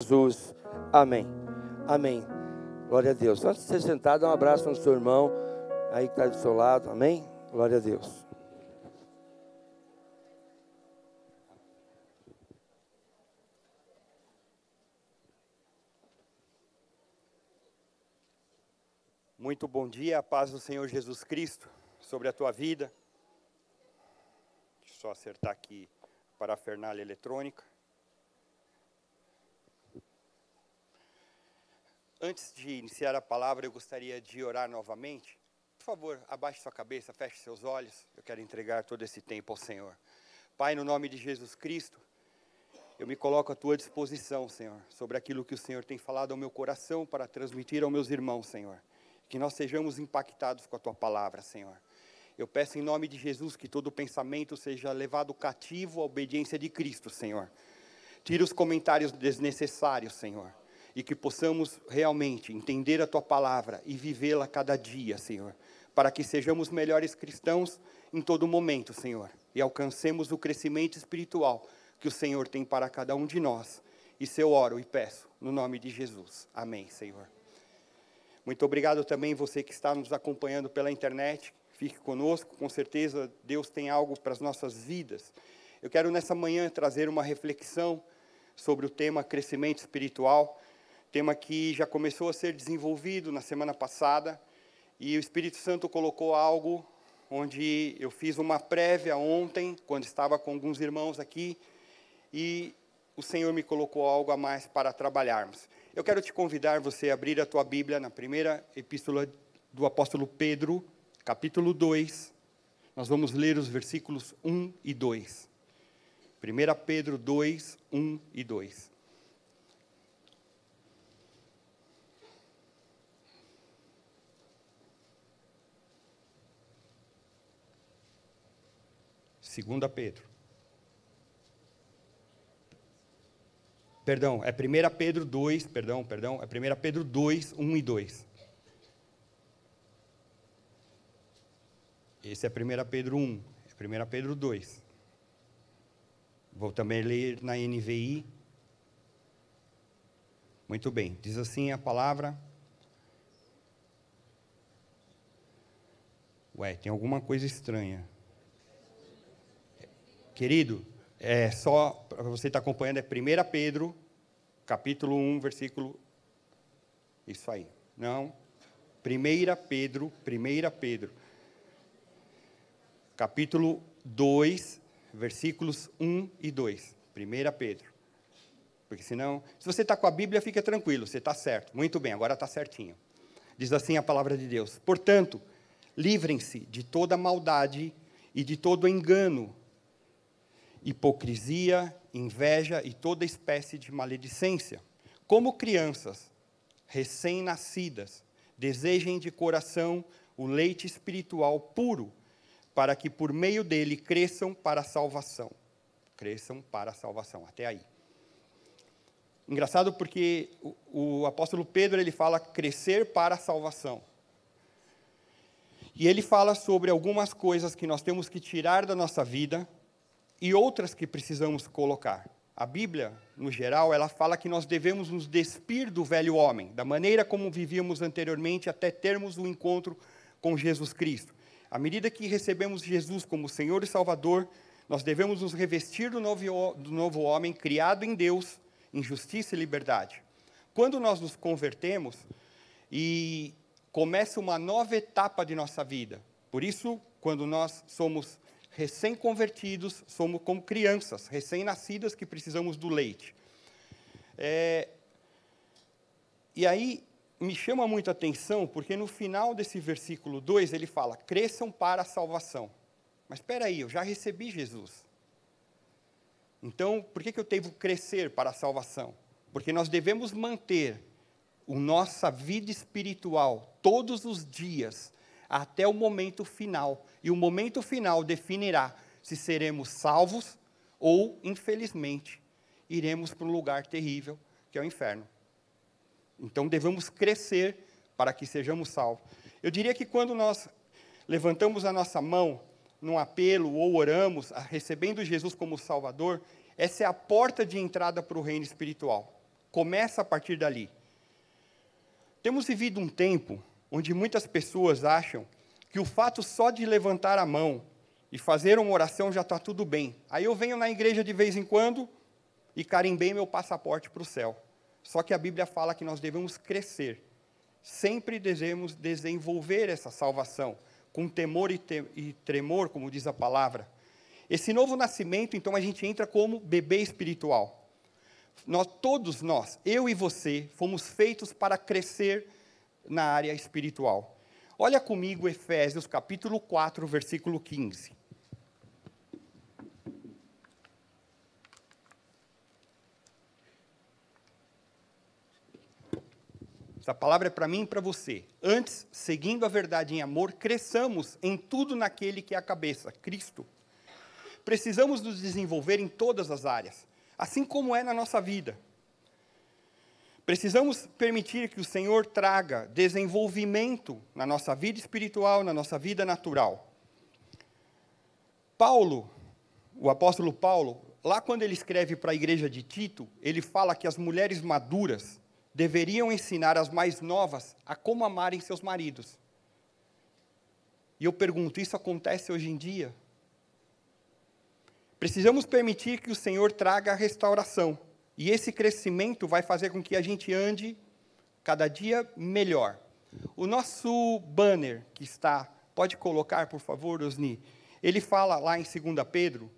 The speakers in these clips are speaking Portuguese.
Jesus, amém, amém, glória a Deus. Antes de ser sentado, dá um abraço no seu irmão, aí que está do seu lado, amém, glória a Deus. Muito bom dia, a paz do Senhor Jesus Cristo sobre a tua vida. Deixa eu só acertar aqui a parafernália eletrônica. Antes de iniciar a palavra, eu gostaria de orar novamente. Por favor, abaixe sua cabeça, feche seus olhos. Eu quero entregar todo esse tempo ao Senhor. Pai, no nome de Jesus Cristo, eu me coloco à tua disposição, Senhor, sobre aquilo que o Senhor tem falado ao meu coração para transmitir aos meus irmãos, Senhor. Que nós sejamos impactados com a tua palavra, Senhor. Eu peço em nome de Jesus que todo pensamento seja levado cativo à obediência de Cristo, Senhor. Tira os comentários desnecessários, Senhor. E que possamos realmente entender a tua palavra e vivê-la cada dia, Senhor. Para que sejamos melhores cristãos em todo momento, Senhor. E alcancemos o crescimento espiritual que o Senhor tem para cada um de nós. Isso eu oro e peço, no nome de Jesus. Amém, Senhor. Muito obrigado também você que está nos acompanhando pela internet. Fique conosco, com certeza Deus tem algo para as nossas vidas. Eu quero nessa manhã trazer uma reflexão sobre o tema crescimento espiritual, tema que já começou a ser desenvolvido na semana passada, e o Espírito Santo colocou algo onde eu fiz uma prévia ontem, quando estava com alguns irmãos aqui, e o Senhor me colocou algo a mais para trabalharmos. Eu quero te convidar você a abrir a tua Bíblia na primeira epístola do apóstolo Pedro, capítulo 2. Nós vamos ler os versículos 1 e 2. 1 Pedro 2, 1 e 2. Segunda Pedro. Perdão, é 1 Pedro 2, é 1 Pedro 2, 1 e 2. Esse é 1 Pedro 1, é 1 Pedro 2. Vou também ler na NVI. Muito bem, diz assim a palavra. Tem alguma coisa estranha. Querido, só para você estar acompanhando, é 1 Pedro, capítulo 1, versículo... Isso aí. Não. 1 Pedro, capítulo 2, versículos 1 e 2. 1 Pedro. Porque senão, se você está com a Bíblia, fica tranquilo, você está certo. Muito bem, agora está certinho. Diz assim a palavra de Deus. Portanto, livrem-se de toda maldade e de todo engano, hipocrisia, inveja e toda espécie de maledicência. Como crianças recém-nascidas, desejem de coração o leite espiritual puro, para que por meio dele cresçam para a salvação. Cresçam para a salvação, até aí. Engraçado porque o apóstolo Pedro, ele fala crescer para a salvação. E ele fala sobre algumas coisas que nós temos que tirar da nossa vida, e outras que precisamos colocar. A Bíblia, no geral, ela fala que nós devemos nos despir do velho homem, da maneira como vivíamos anteriormente, até termos um encontro com Jesus Cristo. À medida que recebemos Jesus como Senhor e Salvador, nós devemos nos revestir do novo homem, criado em Deus, em justiça e liberdade. Quando nós nos convertemos, e começa uma nova etapa de nossa vida. Por isso, quando nós somos recém-convertidos, somos como crianças, recém-nascidas, que precisamos do leite. E aí, me chama muito a atenção, porque no final desse versículo 2, ele fala, cresçam para a salvação. Mas espera aí, eu já recebi Jesus. Então, por que eu devo crescer para a salvação? Porque nós devemos manter a nossa vida espiritual todos os dias, até o momento final. E o momento final definirá se seremos salvos ou, infelizmente, iremos para um lugar terrível, que é o inferno. Então, devemos crescer para que sejamos salvos. Eu diria que quando nós levantamos a nossa mão num apelo ou oramos, recebendo Jesus como Salvador, essa é a porta de entrada para o reino espiritual. Começa a partir dali. Temos vivido um tempo onde muitas pessoas acham que o fato só de levantar a mão e fazer uma oração já está tudo bem. Aí eu venho na igreja de vez em quando e carimbei meu passaporte para o céu. Só que a Bíblia fala que nós devemos crescer. Sempre devemos desenvolver essa salvação, com temor e tremor, como diz a palavra. Esse novo nascimento, então, a gente entra como bebê espiritual. Todos nós, eu e você, fomos feitos para crescer na área espiritual. Olha comigo Efésios capítulo 4, versículo 15. Essa palavra é para mim e para você. Antes, seguindo a verdade em amor, cresçamos em tudo naquele que é a cabeça, Cristo. Precisamos nos desenvolver em todas as áreas, assim como é na nossa vida. Precisamos permitir que o Senhor traga desenvolvimento na nossa vida espiritual, na nossa vida natural. Paulo, o apóstolo Paulo, lá quando ele escreve para a igreja de Tito, ele fala que as mulheres maduras deveriam ensinar as mais novas a como amarem seus maridos. E eu pergunto, isso acontece hoje em dia? Precisamos permitir que o Senhor traga a restauração. E esse crescimento vai fazer com que a gente ande cada dia melhor. O nosso banner que está, pode colocar, por favor, Osni? Ele fala lá em 2 Pedro,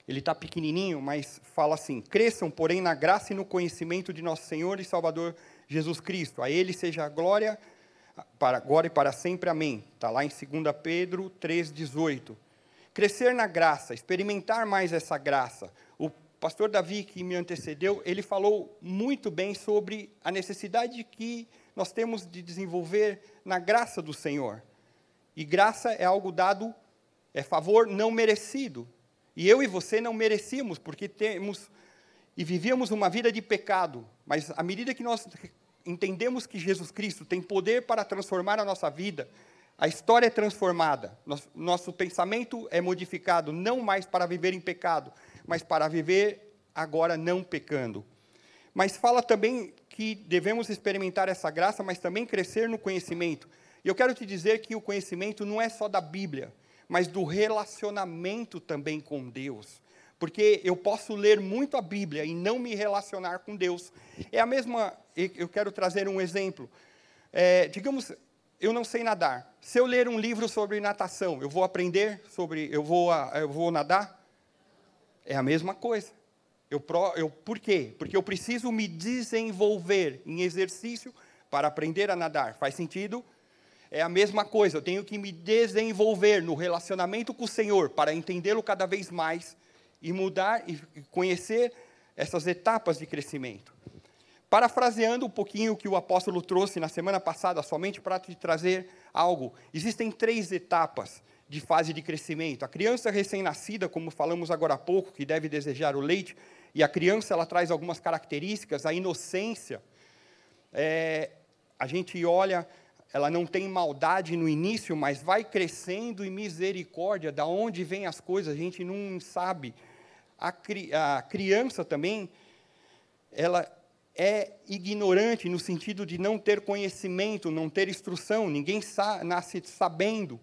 ele está pequenininho, mas fala assim: cresçam, porém, na graça e no conhecimento de nosso Senhor e Salvador Jesus Cristo. A Ele seja a glória, para agora e para sempre. Amém. Está lá em 2 Pedro 3,18. Crescer na graça, experimentar mais essa graça. O pastor Davi, que me antecedeu, ele falou muito bem sobre a necessidade que nós temos de desenvolver na graça do Senhor. E graça é algo dado, é favor não merecido. E eu e você não merecíamos, porque temos e vivíamos uma vida de pecado. Mas à medida que nós entendemos que Jesus Cristo tem poder para transformar a nossa vida, a história é transformada. Nosso pensamento é modificado, não mais para viver em pecado, mas para viver agora não pecando. Mas fala também que devemos experimentar essa graça, mas também crescer no conhecimento. E eu quero te dizer que o conhecimento não é só da Bíblia, mas do relacionamento também com Deus. Porque eu posso ler muito a Bíblia e não me relacionar com Deus. É a mesma, eu quero trazer um exemplo. Digamos, eu não sei nadar. Se eu ler um livro sobre natação, eu vou aprender sobre, eu vou nadar? É a mesma coisa. Por quê? Porque eu preciso me desenvolver em exercício para aprender a nadar. Faz sentido? É a mesma coisa, eu tenho que me desenvolver no relacionamento com o Senhor para entendê-lo cada vez mais e mudar e conhecer essas etapas de crescimento. Parafraseando um pouquinho o que o apóstolo trouxe na semana passada, somente para te trazer algo, existem 3 etapas de fase de crescimento. A criança recém-nascida, como falamos agora há pouco, que deve desejar o leite, e a criança ela traz algumas características, a inocência, a gente olha, ela não tem maldade no início, mas vai crescendo em misericórdia, da onde vêm as coisas, a gente não sabe. A criança também, ela é ignorante no sentido de não ter conhecimento, não ter instrução, ninguém nasce sabendo.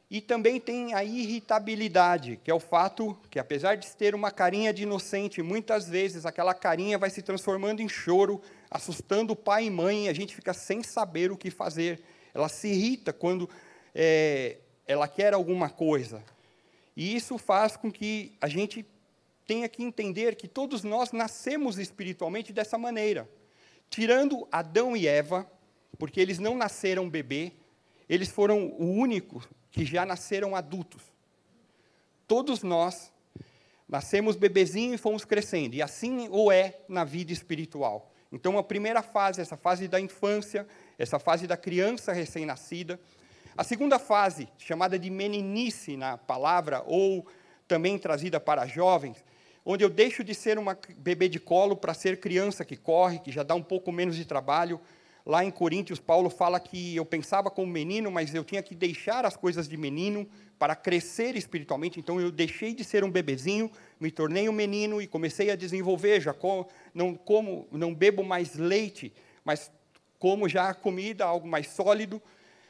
E também tem a irritabilidade, que é o fato que, apesar de ter uma carinha de inocente, muitas vezes aquela carinha vai se transformando em choro, assustando o pai e mãe, e a gente fica sem saber o que fazer. Ela se irrita quando ela quer alguma coisa. E isso faz com que a gente tenha que entender que todos nós nascemos espiritualmente dessa maneira. Tirando Adão e Eva, porque eles não nasceram bebê, eles foram o único que já nasceram adultos. Todos nós nascemos bebezinho e fomos crescendo, e assim o é na vida espiritual. Então, a primeira fase, essa fase da infância, essa fase da criança recém-nascida. A segunda fase, chamada de meninice na palavra, ou também trazida para jovens, onde eu deixo de ser uma bebê de colo para ser criança que corre, que já dá um pouco menos de trabalho. Lá em Coríntios, Paulo fala que eu pensava como menino, mas eu tinha que deixar as coisas de menino para crescer espiritualmente. Então, eu deixei de ser um bebezinho, me tornei um menino e comecei a desenvolver. Já não bebo mais leite, mas como já a comida, algo mais sólido.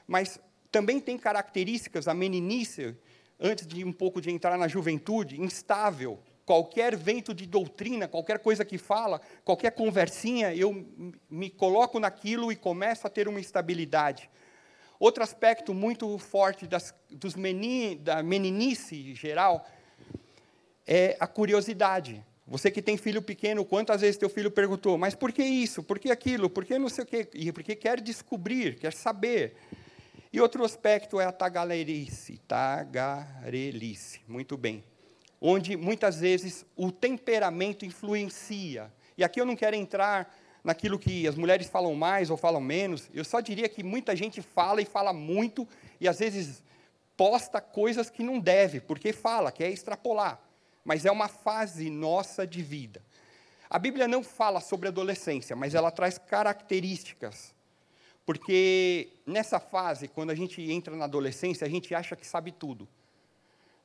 Mas também tem características, a meninice, antes de um pouco de entrar na juventude, instável. Qualquer vento de doutrina, qualquer coisa que fala, qualquer conversinha, eu me coloco naquilo e começo a ter uma instabilidade. Outro aspecto muito forte da meninice geral é a curiosidade. Você que tem filho pequeno, quantas vezes teu filho perguntou, mas por que isso, por que aquilo, por que não sei o quê? E porque quer descobrir, quer saber. E outro aspecto é a tagarelice, muito bem. Onde, muitas vezes, o temperamento influencia. E aqui eu não quero entrar naquilo que as mulheres falam mais ou falam menos, eu só diria que muita gente fala e fala muito, e às vezes posta coisas que não deve, porque fala, quer extrapolar. Mas é uma fase nossa de vida. A Bíblia não fala sobre adolescência, mas ela traz características. Porque nessa fase, quando a gente entra na adolescência, a gente acha que sabe tudo.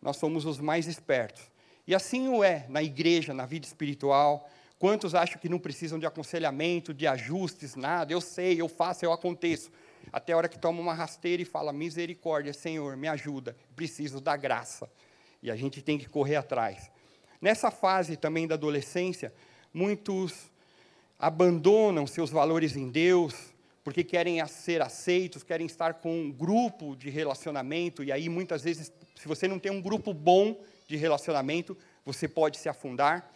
Nós somos os mais espertos. E assim o é na igreja, na vida espiritual. Quantos acham que não precisam de aconselhamento, de ajustes, nada? Eu sei, eu faço, eu aconteço. Até a hora que toma uma rasteira e fala, misericórdia, Senhor, me ajuda, preciso da graça. E a gente tem que correr atrás. Nessa fase também da adolescência, muitos abandonam seus valores em Deus, porque querem ser aceitos, querem estar com um grupo de relacionamento, e aí, muitas vezes, se você não tem um grupo bom de relacionamento, você pode se afundar.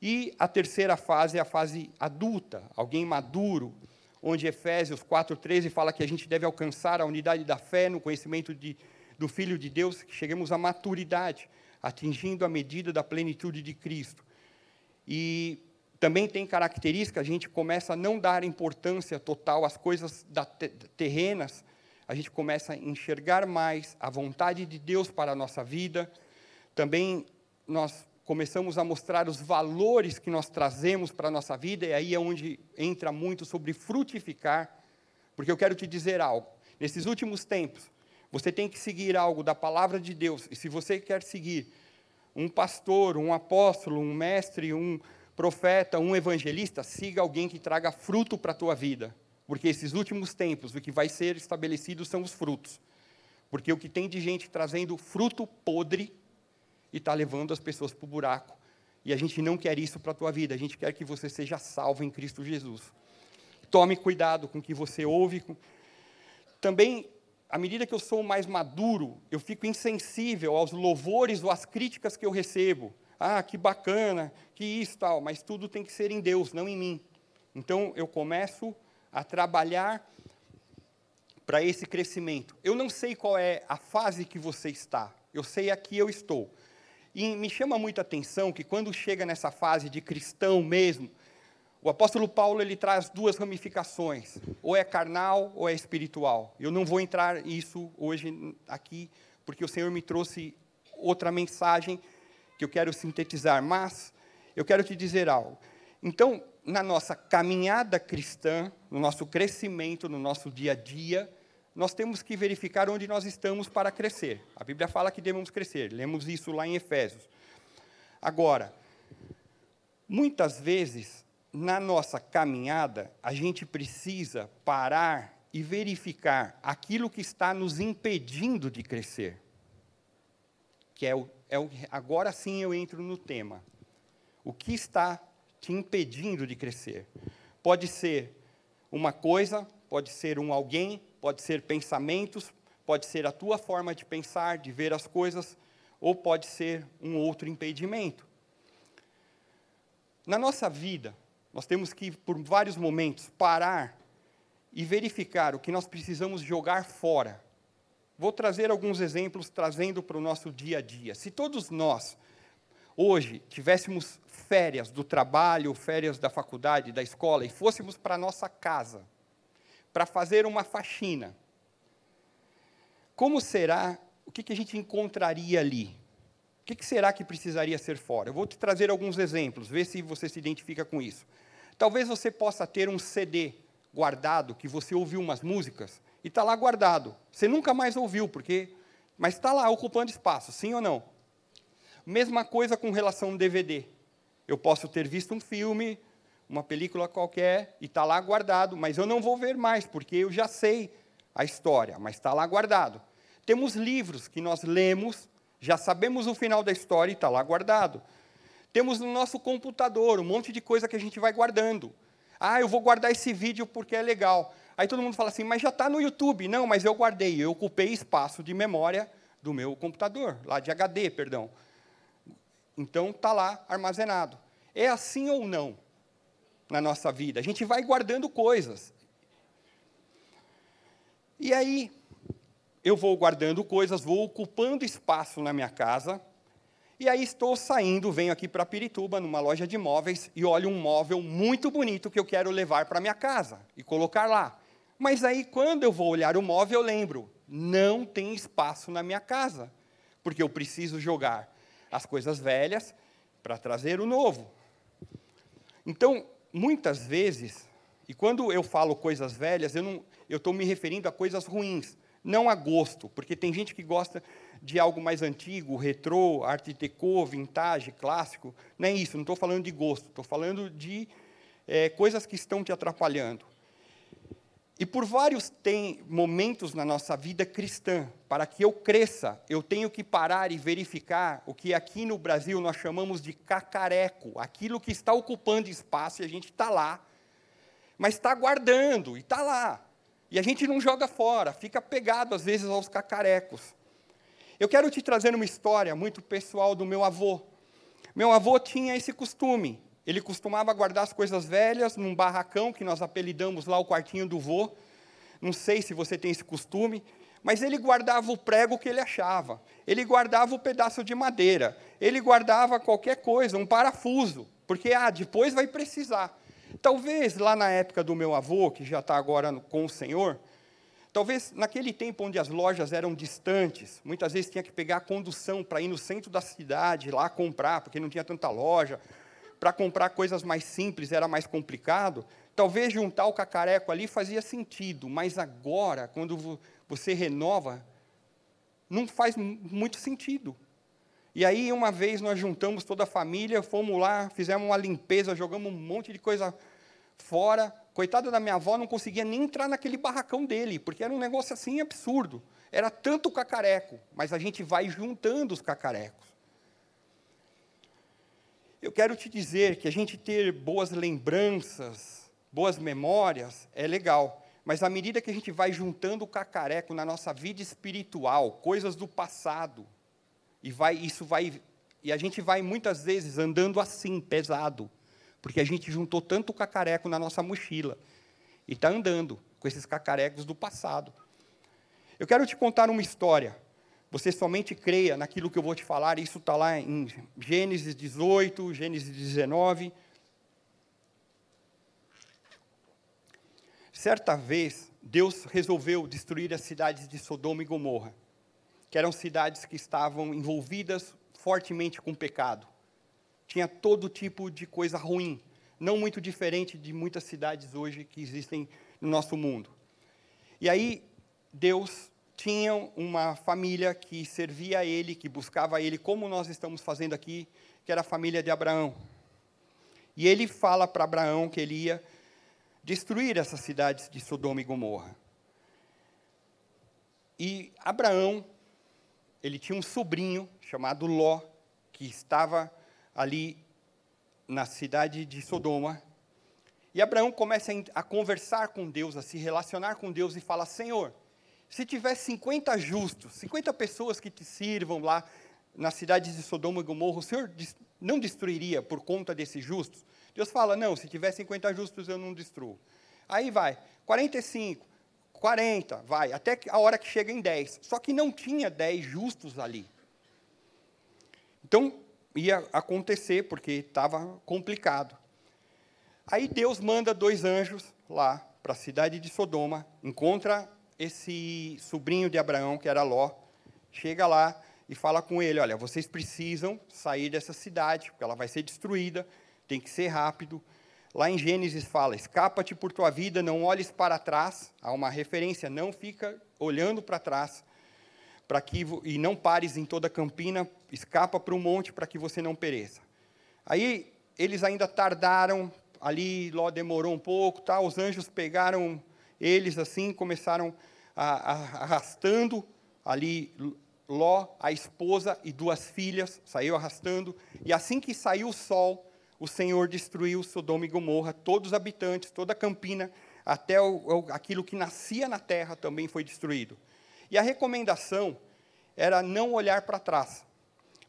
E a terceira fase é a fase adulta, alguém maduro, onde Efésios 4:13 fala que a gente deve alcançar a unidade da fé no conhecimento do Filho de Deus, que cheguemos à maturidade, atingindo a medida da plenitude de Cristo. E também tem característica, a gente começa a não dar importância total às coisas terrenas, a gente começa a enxergar mais a vontade de Deus para a nossa vida. Também nós começamos a mostrar os valores que nós trazemos para a nossa vida, e aí é onde entra muito sobre frutificar, porque eu quero te dizer algo. Nesses últimos tempos, você tem que seguir algo da palavra de Deus, e se você quer seguir um pastor, um apóstolo, um mestre, um profeta, um evangelista, siga alguém que traga fruto para a tua vida. Porque esses últimos tempos, o que vai ser estabelecido são os frutos. Porque o que tem de gente trazendo fruto podre e está levando as pessoas para o buraco. E a gente não quer isso para a tua vida, a gente quer que você seja salvo em Cristo Jesus. Tome cuidado com o que você ouve. Também, à medida que eu sou mais maduro, eu fico insensível aos louvores ou às críticas que eu recebo. Ah, que bacana, que isso, tal, mas tudo tem que ser em Deus, não em mim. Então, eu começo a trabalhar para esse crescimento. Eu não sei qual é a fase que você está, eu sei a que eu estou. E me chama muita atenção que quando chega nessa fase de cristão mesmo, o apóstolo Paulo ele traz duas ramificações, ou é carnal ou é espiritual. Eu não vou entrar nisso hoje aqui, porque o Senhor me trouxe outra mensagem que eu quero sintetizar, mas eu quero te dizer algo. Então, na nossa caminhada cristã, no nosso crescimento, no nosso dia a dia, nós temos que verificar onde nós estamos para crescer. A Bíblia fala que devemos crescer, lemos isso lá em Efésios. Agora, muitas vezes, na nossa caminhada, a gente precisa parar e verificar aquilo que está nos impedindo de crescer, que agora sim eu entro no tema. O que está te impedindo de crescer? Pode ser uma coisa, pode ser um alguém, pode ser pensamentos, pode ser a tua forma de pensar, de ver as coisas, ou pode ser um outro impedimento. Na nossa vida, nós temos que, por vários momentos, parar e verificar o que nós precisamos jogar fora. Vou trazer alguns exemplos, trazendo para o nosso dia a dia. Se todos nós, hoje, tivéssemos férias do trabalho, férias da faculdade, da escola, e fôssemos para a nossa casa, para fazer uma faxina, como será, o que a gente encontraria ali? O que será que precisaria ser fora? Eu vou te trazer alguns exemplos, ver se você se identifica com isso. Talvez você possa ter um CD guardado, que você ouviu umas músicas, e está lá guardado. Você nunca mais ouviu, mas está lá ocupando espaço, sim ou não? Mesma coisa com relação ao DVD. Eu posso ter visto um filme, uma película qualquer, e está lá guardado, mas eu não vou ver mais, porque eu já sei a história, mas está lá guardado. Temos livros que nós lemos, já sabemos o final da história e está lá guardado. Temos no nosso computador um monte de coisa que a gente vai guardando. Ah, eu vou guardar esse vídeo porque é legal. Aí todo mundo fala assim, mas já está no YouTube. Não, mas eu guardei, eu ocupei espaço de memória do meu computador, lá de HD, perdão. Então, está lá armazenado. É assim ou não na nossa vida? A gente vai guardando coisas. E aí, eu vou guardando coisas, vou ocupando espaço na minha casa, e aí estou saindo, venho aqui para Pirituba, numa loja de móveis, e olho um móvel muito bonito que eu quero levar para minha casa e colocar lá. Mas aí, quando eu vou olhar o móvel, eu lembro, não tem espaço na minha casa, porque eu preciso jogar as coisas velhas para trazer o novo. Então, muitas vezes, e quando eu falo coisas velhas, eu estou me referindo a coisas ruins, não a gosto, porque tem gente que gosta de algo mais antigo, retrô, arte déco, vintage, clássico. Não é isso, não estou falando de gosto, estou falando de coisas que estão te atrapalhando. E por vários momentos na nossa vida cristã, para que eu cresça, eu tenho que parar e verificar o que aqui no Brasil nós chamamos de cacareco, aquilo que está ocupando espaço e a gente está lá, mas está guardando e está lá. E a gente não joga fora, fica pegado às vezes aos cacarecos. Eu quero te trazer uma história muito pessoal do meu avô. Meu avô tinha esse costume. Ele costumava guardar as coisas velhas num barracão, que nós apelidamos lá o quartinho do vô. Não sei se você tem esse costume, mas ele guardava o prego que ele achava. Ele guardava o pedaço de madeira. Ele guardava qualquer coisa, um parafuso, porque depois vai precisar. Talvez lá na época do meu avô, que já está agora com o Senhor, talvez naquele tempo onde as lojas eram distantes, muitas vezes tinha que pegar a condução para ir no centro da cidade, lá comprar, porque não tinha tanta loja. Para comprar coisas mais simples era mais complicado. Talvez juntar o cacareco ali fazia sentido, mas agora, quando você renova, não faz muito sentido. E aí, uma vez, nós juntamos toda a família, fomos lá, fizemos uma limpeza, jogamos um monte de coisa fora. Coitada da minha avó, não conseguia nem entrar naquele barracão dele, porque era um negócio assim absurdo. Era tanto cacareco, mas a gente vai juntando os cacarecos. Eu quero te dizer que a gente ter boas lembranças, boas memórias, é legal. Mas à medida que a gente vai juntando o cacareco na nossa vida espiritual, coisas do passado, e a gente vai muitas vezes andando assim, pesado, porque a gente juntou tanto cacareco na nossa mochila, e está andando com esses cacarecos do passado. Eu quero te contar uma história. Você somente creia naquilo que eu vou te falar, isso está lá em Gênesis 18, Gênesis 19. Certa vez, Deus resolveu destruir as cidades de Sodoma e Gomorra, que eram cidades que estavam envolvidas fortemente com pecado. Tinha todo tipo de coisa ruim, não muito diferente de muitas cidades hoje que existem no nosso mundo. E aí, Deus tinha uma família que servia a ele, que buscava a ele, como nós estamos fazendo aqui, que era a família de Abraão. E ele fala para Abraão que ele ia destruir essas cidades de Sodoma e Gomorra. E Abraão, ele tinha um sobrinho chamado Ló, que estava ali na cidade de Sodoma. E Abraão começa a conversar com Deus, a se relacionar com Deus e fala: Senhor, se tivesse 50 justos, 50 pessoas que te sirvam lá na cidade de Sodoma e Gomorra, o Senhor não destruiria por conta desses justos? Deus fala: não, se tiver 50 justos eu não destruo. Aí vai, 45, 40, vai, até a hora que chega em 10. Só que não tinha 10 justos ali. Então, ia acontecer, porque estava complicado. Aí Deus manda 2 anjos lá para a cidade de Sodoma, encontra esse sobrinho de Abraão, que era Ló, chega lá e fala com ele: olha, vocês precisam sair dessa cidade, porque ela vai ser destruída, tem que ser rápido. Lá em Gênesis fala, escapa-te por tua vida, não olhes para trás. Há uma referência, não fica olhando para trás. E não pares em toda a campina, escapa para o monte para que você não pereça. Aí eles ainda tardaram, ali Ló demorou um pouco, tá? Os anjos pegaram eles assim, começaram arrastando ali Ló, a esposa e 2 filhas, saiu arrastando, e assim que saiu o sol, o Senhor destruiu Sodoma e Gomorra, todos os habitantes, toda a campina, até aquilo que nascia na terra também foi destruído. E a recomendação era não olhar para trás.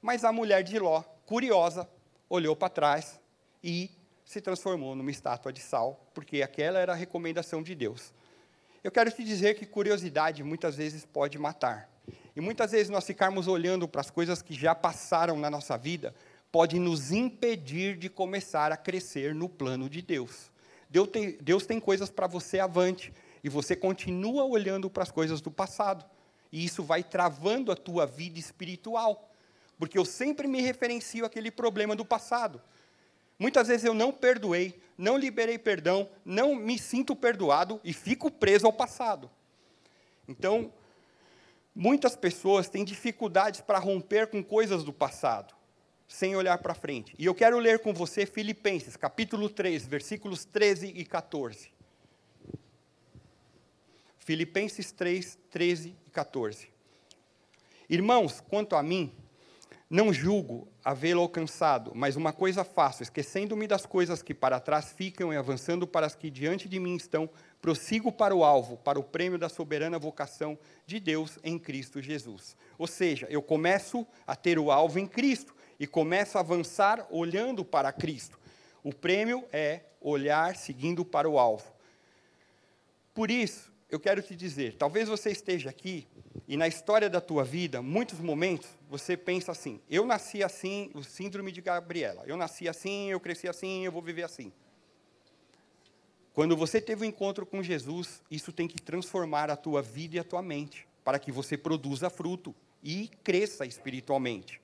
Mas a mulher de Ló, curiosa, olhou para trás e se transformou numa estátua de sal, porque aquela era a recomendação de Deus. Eu quero te dizer que curiosidade muitas vezes pode matar. E muitas vezes nós ficarmos olhando para as coisas que já passaram na nossa vida, pode nos impedir de começar a crescer no plano de Deus. Deus tem coisas para você avante, e você continua olhando para as coisas do passado. E isso vai travando a tua vida espiritual. Porque eu sempre me referencio àquele problema do passado. Muitas vezes eu não perdoei, não liberei perdão, não me sinto perdoado e fico preso ao passado. Então, muitas pessoas têm dificuldades para romper com coisas do passado, sem olhar para frente. E eu quero ler com você Filipenses, capítulo 3, versículos 13 e 14. Filipenses 3, 13 e 14. Irmãos, quanto a mim, não julgo havê-lo alcançado, mas uma coisa faço, esquecendo-me das coisas que para trás ficam e avançando para as que diante de mim estão, prossigo para o alvo, para o prêmio da soberana vocação de Deus em Cristo Jesus. Ou seja, eu começo a ter o alvo em Cristo e começo a avançar olhando para Cristo. O prêmio é olhar seguindo para o alvo. Por isso, eu quero te dizer, talvez você esteja aqui e na história da tua vida, muitos momentos, você pensa assim, eu nasci assim, o síndrome de Gabriela, eu nasci assim, eu cresci assim, eu vou viver assim. Quando você teve um encontro com Jesus, isso tem que transformar a tua vida e a tua mente, para que você produza fruto e cresça espiritualmente.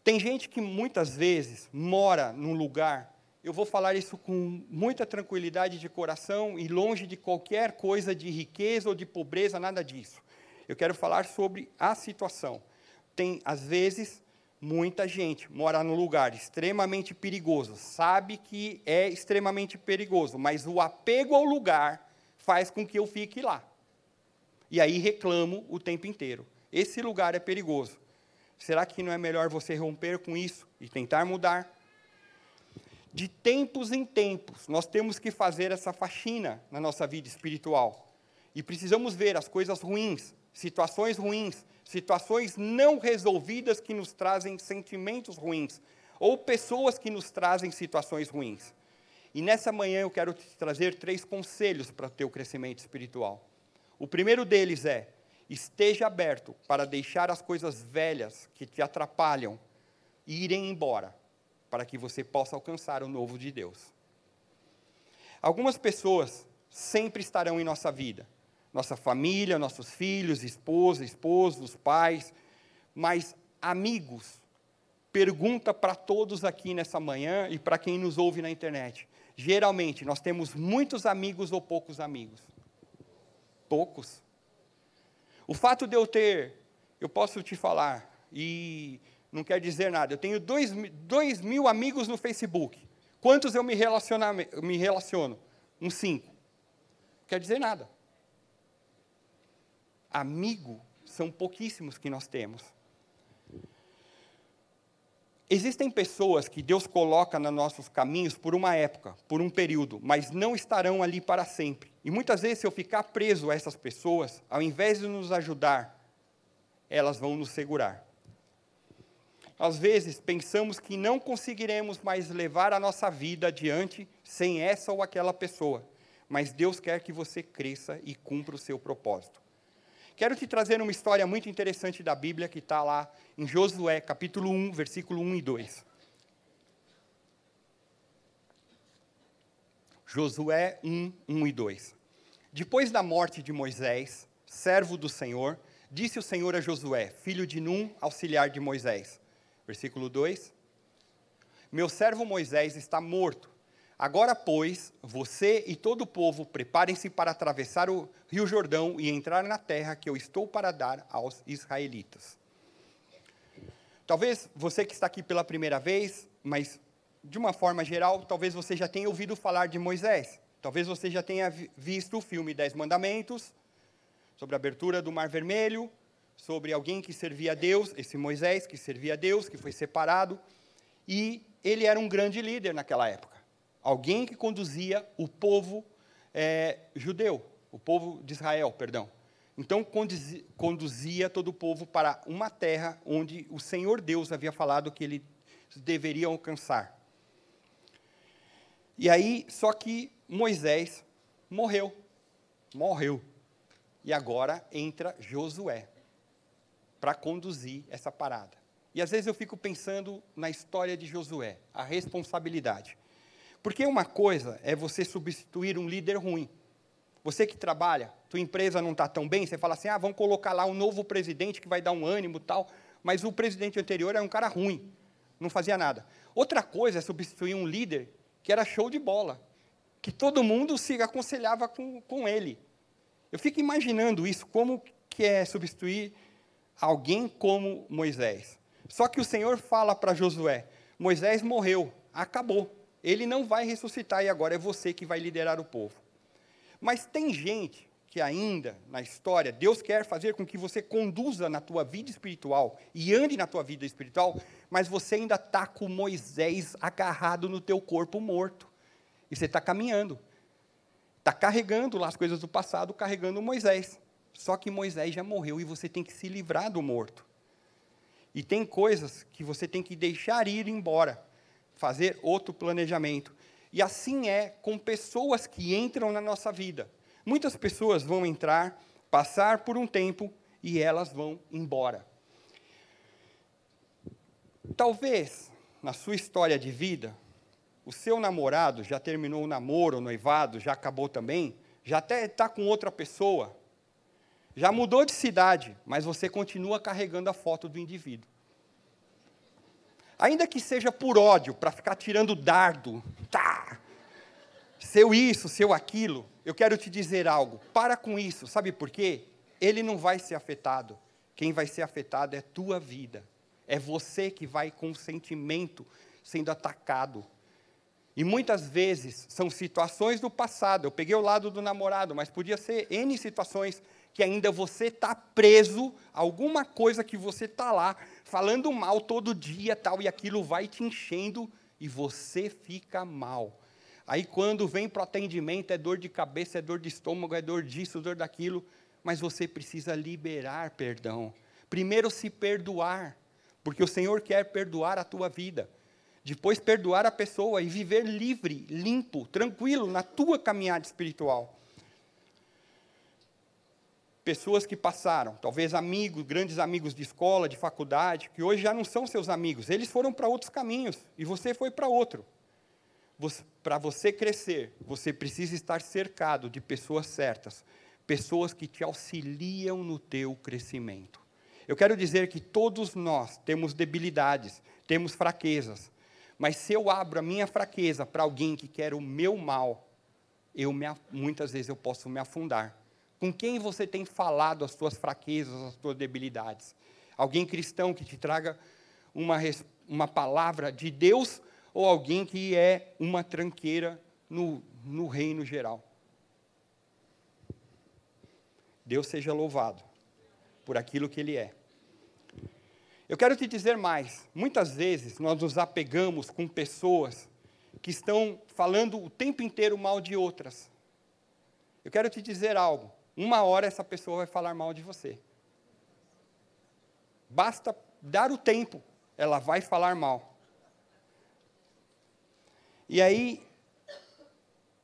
Tem gente que muitas vezes mora num lugar, eu vou falar isso com muita tranquilidade de coração e longe de qualquer coisa de riqueza ou de pobreza, nada disso. Eu quero falar sobre a situação. Tem, às vezes, muita gente mora num lugar extremamente perigoso, sabe que é extremamente perigoso, mas o apego ao lugar faz com que eu fique lá. E aí reclamo o tempo inteiro. Esse lugar é perigoso. Será que não é melhor você romper com isso e tentar mudar? De tempos em tempos, nós temos que fazer essa faxina na nossa vida espiritual. E precisamos ver as coisas ruins, situações não resolvidas que nos trazem sentimentos ruins, ou pessoas que nos trazem situações ruins. E nessa manhã eu quero te trazer 3 conselhos para o teu crescimento espiritual. O primeiro deles é, esteja aberto para deixar as coisas velhas que te atrapalham irem embora, para que você possa alcançar o novo de Deus. Algumas pessoas sempre estarão em nossa vida, nossa família, nossos filhos, esposos, pais, mas amigos, pergunta para todos aqui nessa manhã e para quem nos ouve na internet. Geralmente, nós temos muitos amigos ou poucos amigos? Poucos. O fato de eu posso te falar, e não quer dizer nada. Eu tenho 2.000 amigos no Facebook. Quantos eu me relaciono? Uns 5. Não quer dizer nada. Amigo são pouquíssimos que nós temos. Existem pessoas que Deus coloca nos nossos caminhos por uma época, por um período, mas não estarão ali para sempre. E muitas vezes, se eu ficar preso a essas pessoas, ao invés de nos ajudar, elas vão nos segurar. Às vezes, pensamos que não conseguiremos mais levar a nossa vida adiante sem essa ou aquela pessoa. Mas Deus quer que você cresça e cumpra o seu propósito. Quero te trazer uma história muito interessante da Bíblia, que está lá em Josué, capítulo 1, versículo 1 e 2. Josué 1, 1 e 2. Depois da morte de Moisés, servo do Senhor, disse o Senhor a Josué, filho de Num, auxiliar de Moisés. Versículo 2. Meu servo Moisés está morto, Agora, pois, você e todo o povo, preparem-se para atravessar o rio Jordão e entrar na terra que eu estou para dar aos israelitas. Talvez você que está aqui pela primeira vez, mas de uma forma geral, talvez você já tenha ouvido falar de Moisés. Talvez você já tenha visto o filme 10 Mandamentos, sobre a abertura do Mar Vermelho, sobre alguém que servia a Deus, esse Moisés que servia a Deus, que foi separado, e ele era um grande líder naquela época. Alguém que conduzia o povo judeu, o povo de Israel, perdão. Então, conduzia todo o povo para uma terra onde o Senhor Deus havia falado que eles deveriam alcançar. E aí, só que Moisés morreu. E agora entra Josué para conduzir essa parada. E às vezes eu fico pensando na história de Josué, a responsabilidade. Porque uma coisa é você substituir um líder ruim. Você que trabalha, tua empresa não está tão bem, você fala assim, vamos colocar lá um novo presidente que vai dar um ânimo e tal, mas o presidente anterior era um cara ruim, não fazia nada. Outra coisa é substituir um líder que era show de bola, que todo mundo se aconselhava com ele. Eu fico imaginando isso, como que é substituir alguém como Moisés. Só que o Senhor fala para Josué, Moisés morreu, acabou. Ele não vai ressuscitar e agora é você que vai liderar o povo. Mas tem gente que ainda, na história, Deus quer fazer com que você conduza na tua vida espiritual e ande na tua vida espiritual, mas você ainda está com Moisés agarrado no teu corpo morto. E você está caminhando. Está carregando lá as coisas do passado, carregando Moisés. Só que Moisés já morreu e você tem que se livrar do morto. E tem coisas que você tem que deixar ir embora, fazer outro planejamento. E assim é com pessoas que entram na nossa vida. Muitas pessoas vão entrar, passar por um tempo e elas vão embora. Talvez, na sua história de vida, o seu namorado já terminou o namoro, o noivado, já acabou também, já até está com outra pessoa, já mudou de cidade, mas você continua carregando a foto do indivíduo. Ainda que seja por ódio, para ficar tirando dardo, seu isso, seu aquilo, eu quero te dizer algo, para com isso, sabe por quê? Ele não vai ser afetado, quem vai ser afetado é a tua vida, é você que vai com o sentimento sendo atacado. E muitas vezes são situações do passado, eu peguei o lado do namorado, mas podia ser N situações que ainda você está preso a alguma coisa que você está lá, falando mal todo dia, tal, e aquilo vai te enchendo e você fica mal. Aí quando vem para o atendimento, é dor de cabeça, é dor de estômago, é dor disso, dor daquilo, mas você precisa liberar perdão. Primeiro se perdoar, porque o Senhor quer perdoar a tua vida. Depois perdoar a pessoa e viver livre, limpo, tranquilo na tua caminhada espiritual. Pessoas que passaram, talvez amigos, grandes amigos de escola, de faculdade, que hoje já não são seus amigos, eles foram para outros caminhos e você foi para outro. Para você crescer, você precisa estar cercado de pessoas certas, pessoas que te auxiliam no teu crescimento. Eu quero dizer que todos nós temos debilidades, temos fraquezas, mas se eu abro a minha fraqueza para alguém que quer o meu mal, muitas vezes eu posso me afundar. Com quem você tem falado as suas fraquezas, as suas debilidades? Alguém cristão que te traga uma palavra de Deus ou alguém que é uma tranqueira no reino geral? Deus seja louvado por aquilo que Ele é. Eu quero te dizer mais, muitas vezes nós nos apegamos com pessoas que estão falando o tempo inteiro mal de outras. Eu quero te dizer algo, uma hora essa pessoa vai falar mal de você. Basta dar o tempo, ela vai falar mal. E aí,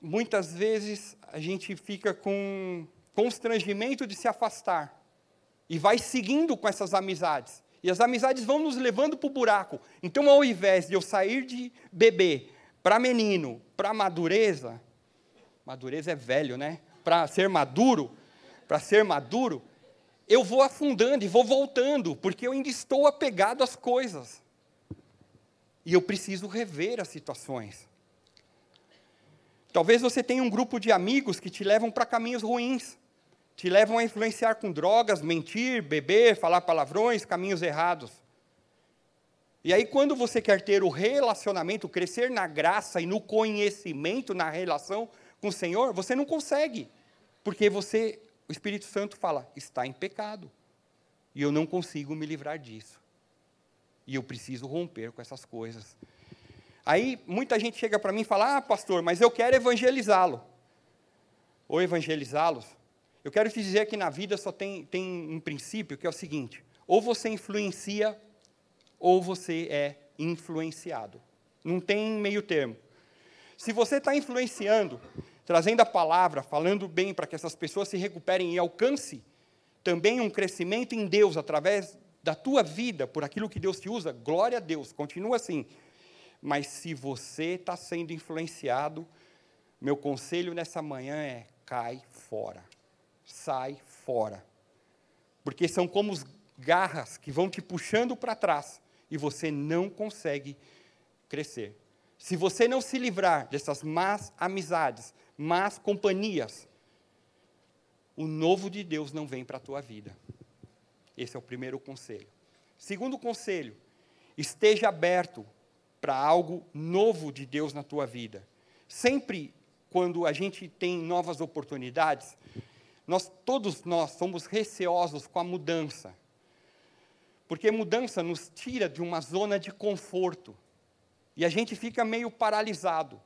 muitas vezes a gente fica com constrangimento de se afastar e vai seguindo com essas amizades. E as amizades vão nos levando para o buraco. Então, ao invés de eu sair de bebê para menino, para madureza é velho, né? Para ser maduro, eu vou afundando e vou voltando, porque eu ainda estou apegado às coisas. E eu preciso rever as situações. Talvez você tenha um grupo de amigos que te levam para caminhos ruins, te levam a influenciar com drogas, mentir, beber, falar palavrões, caminhos errados. E aí, quando você quer ter o relacionamento, crescer na graça e no conhecimento, na relação com o Senhor, você não consegue, porque o Espírito Santo fala, está em pecado, e eu não consigo me livrar disso, e eu preciso romper com essas coisas. Aí, muita gente chega para mim e fala, pastor, mas eu quero evangelizá-lo, ou evangelizá-los. Eu quero te dizer que na vida só tem um princípio, que é o seguinte, ou você influencia, ou você é influenciado. Não tem meio termo. Se você está influenciando, trazendo a palavra, falando bem para que essas pessoas se recuperem e alcance também um crescimento em Deus, através da tua vida, por aquilo que Deus te usa, glória a Deus, continua assim. Mas se você está sendo influenciado, meu conselho nessa manhã é, cai fora. Sai fora. Porque são como as garras que vão te puxando para trás, e você não consegue crescer. Se você não se livrar dessas más amizades, más companhias, o novo de Deus não vem para a tua vida. Esse é o primeiro conselho. Segundo conselho, esteja aberto para algo novo de Deus na tua vida. Sempre quando a gente tem novas oportunidades, todos nós somos receosos com a mudança. Porque mudança nos tira de uma zona de conforto. E a gente fica meio paralisado.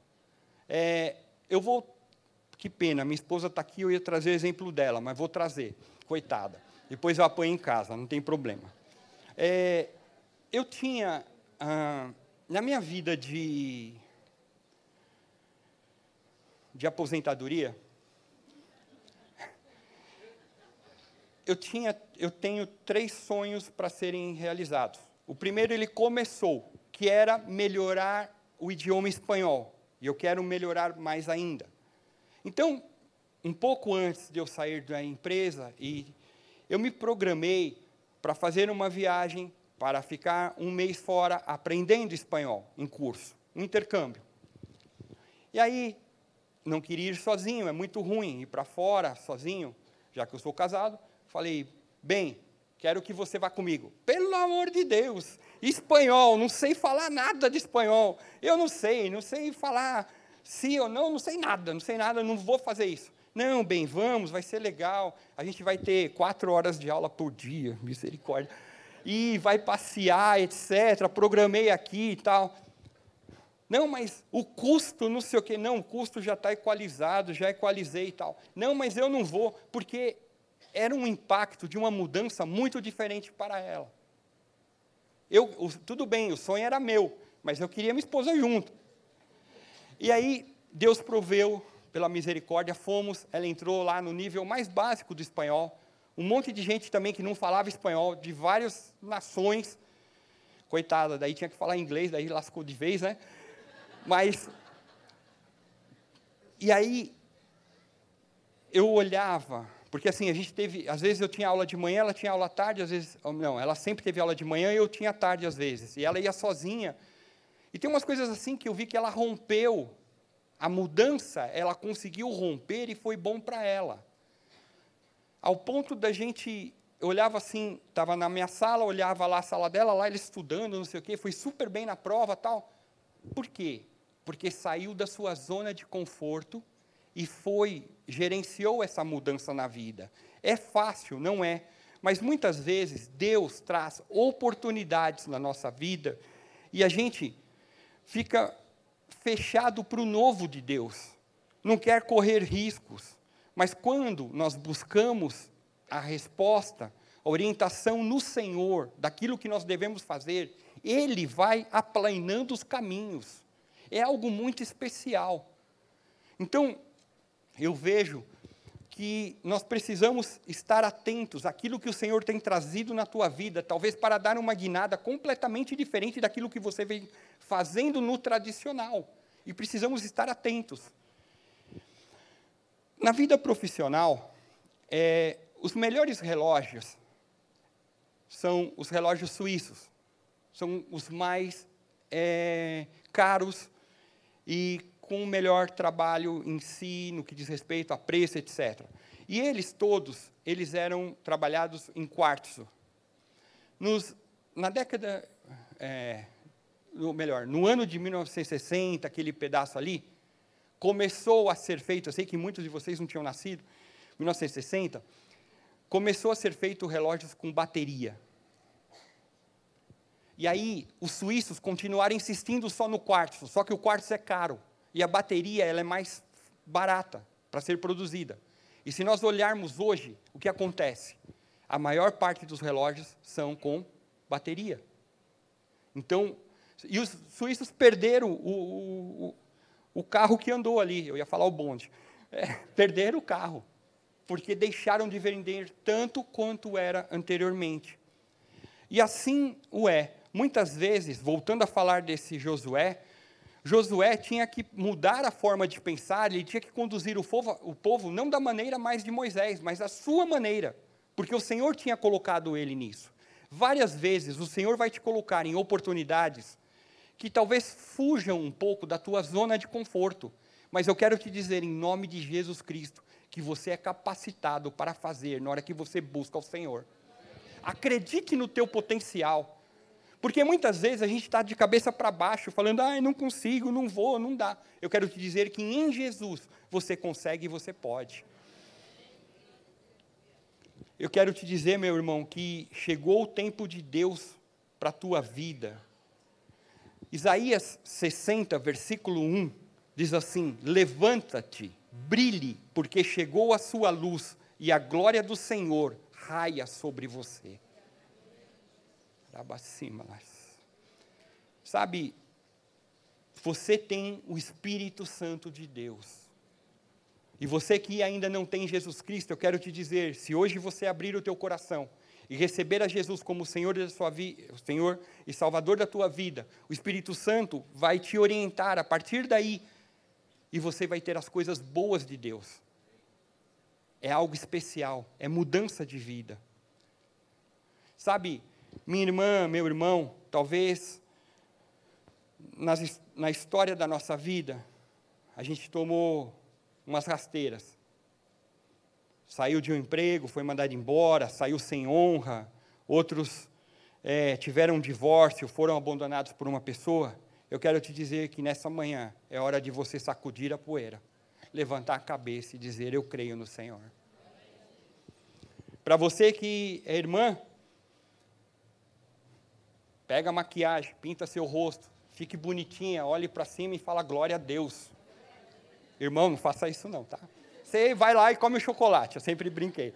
Que pena, minha esposa está aqui, eu ia trazer o exemplo dela, mas vou trazer, coitada. Depois eu apanho em casa, não tem problema. Eu tinha, na minha vida de aposentadoria, eu tenho 3 sonhos para serem realizados. O primeiro, ele começou, que era melhorar o idioma espanhol. E eu quero melhorar mais ainda. Então, um pouco antes de eu sair da empresa, eu me programei para fazer uma viagem para ficar 1 mês fora aprendendo espanhol, em curso, um intercâmbio. E aí, não queria ir sozinho, é muito ruim ir para fora sozinho, já que eu sou casado. Falei, bem, quero que você vá comigo. Pelo amor de Deus, espanhol, não sei falar nada de espanhol. Eu não sei falar sim ou não sei nada, não vou fazer isso. Não, bem, vamos, vai ser legal. A gente vai ter 4 horas de aula por dia, misericórdia. E vai passear, etc. Programei aqui e tal. Não, mas o custo, não sei o quê. Não, o custo já está equalizado, já equalizei e tal. Não, mas eu não vou, porque era um impacto de uma mudança muito diferente para ela. Tudo bem, o sonho era meu, mas eu queria minha esposa junto. E aí, Deus proveu, pela misericórdia, ela entrou lá no nível mais básico do espanhol. Um monte de gente também que não falava espanhol, de várias nações. Coitada, daí tinha que falar inglês, daí lascou de vez, né? E aí, eu olhava, porque assim, a gente teve, às vezes eu tinha aula de manhã, ela tinha aula à tarde, às vezes, não, ela sempre teve aula de manhã e eu tinha à tarde às vezes, e ela ia sozinha. E tem umas coisas assim que eu vi que ela rompeu, a mudança, ela conseguiu romper e foi bom para ela. Ao ponto da gente, eu olhava assim, estava na minha sala, olhava lá a sala dela, lá ela estudando, não sei o quê, foi super bem na prova e tal. Por quê? Porque saiu da sua zona de conforto e gerenciou essa mudança na vida. É fácil, não é? Mas muitas vezes Deus traz oportunidades na nossa vida e a gente fica fechado para o novo de Deus. Não quer correr riscos. Mas quando nós buscamos a resposta, a orientação no Senhor, daquilo que nós devemos fazer, Ele vai aplanando os caminhos. É algo muito especial. Então, eu vejo que nós precisamos estar atentos àquilo que o Senhor tem trazido na tua vida, talvez para dar uma guinada completamente diferente daquilo que você vem fazendo no tradicional. E precisamos estar atentos. Na vida profissional, os melhores relógios são os relógios suíços. São os mais caros e com o melhor trabalho em si, no que diz respeito a preço, etc. E eles todos, eles eram trabalhados em quartzo. Na década, no ano de 1960, aquele pedaço ali, começou a ser feito, eu sei que muitos de vocês não tinham nascido, 1960, começou a ser feito relógios com bateria. E aí, os suíços continuaram insistindo só no quartzo, só que o quartzo é caro, e a bateria ela é mais barata para ser produzida. E se nós olharmos hoje, o que acontece? A maior parte dos relógios são com bateria. Então, e os suíços perderam o carro que andou ali, eu ia falar o bonde, perderam o carro, porque deixaram de vender tanto quanto era anteriormente. E assim o é. Muitas vezes, voltando a falar desse Josué tinha que mudar a forma de pensar, ele tinha que conduzir o povo não da maneira mais de Moisés, mas da sua maneira, porque o Senhor tinha colocado ele nisso. Várias vezes o Senhor vai te colocar em oportunidades que talvez fujam um pouco da tua zona de conforto, mas eu quero te dizer, em nome de Jesus Cristo, que você é capacitado para fazer na hora que você busca o Senhor. Acredite no teu potencial. Porque muitas vezes a gente está de cabeça para baixo, falando, não consigo, não vou, não dá. Eu quero te dizer que em Jesus você consegue e você pode. Eu quero te dizer, meu irmão, que chegou o tempo de Deus para a tua vida. Isaías 60, versículo 1, diz assim, levanta-te, brilhe, porque chegou a sua luz, e a glória do Senhor raia sobre você. Sabe, você tem o Espírito Santo de Deus. E você que ainda não tem Jesus Cristo, eu quero te dizer, se hoje você abrir o teu coração e receber a Jesus como Senhor da sua vida, Senhor e Salvador da tua vida, o Espírito Santo vai te orientar a partir daí, e você vai ter as coisas boas de Deus. É algo especial, é mudança de vida. Sabe, minha irmã, meu irmão, talvez na história da nossa vida, a gente tomou umas rasteiras. Saiu de um emprego, foi mandado embora, saiu sem honra, outros tiveram um divórcio, foram abandonados por uma pessoa. Eu quero te dizer que nessa manhã é hora de você sacudir a poeira, levantar a cabeça e dizer, eu creio no Senhor. Para você que é irmã, pega a maquiagem, pinta seu rosto, fique bonitinha, olhe para cima e fala glória a Deus. Irmão, não faça isso não, tá? Você vai lá e come o chocolate, eu sempre brinquei,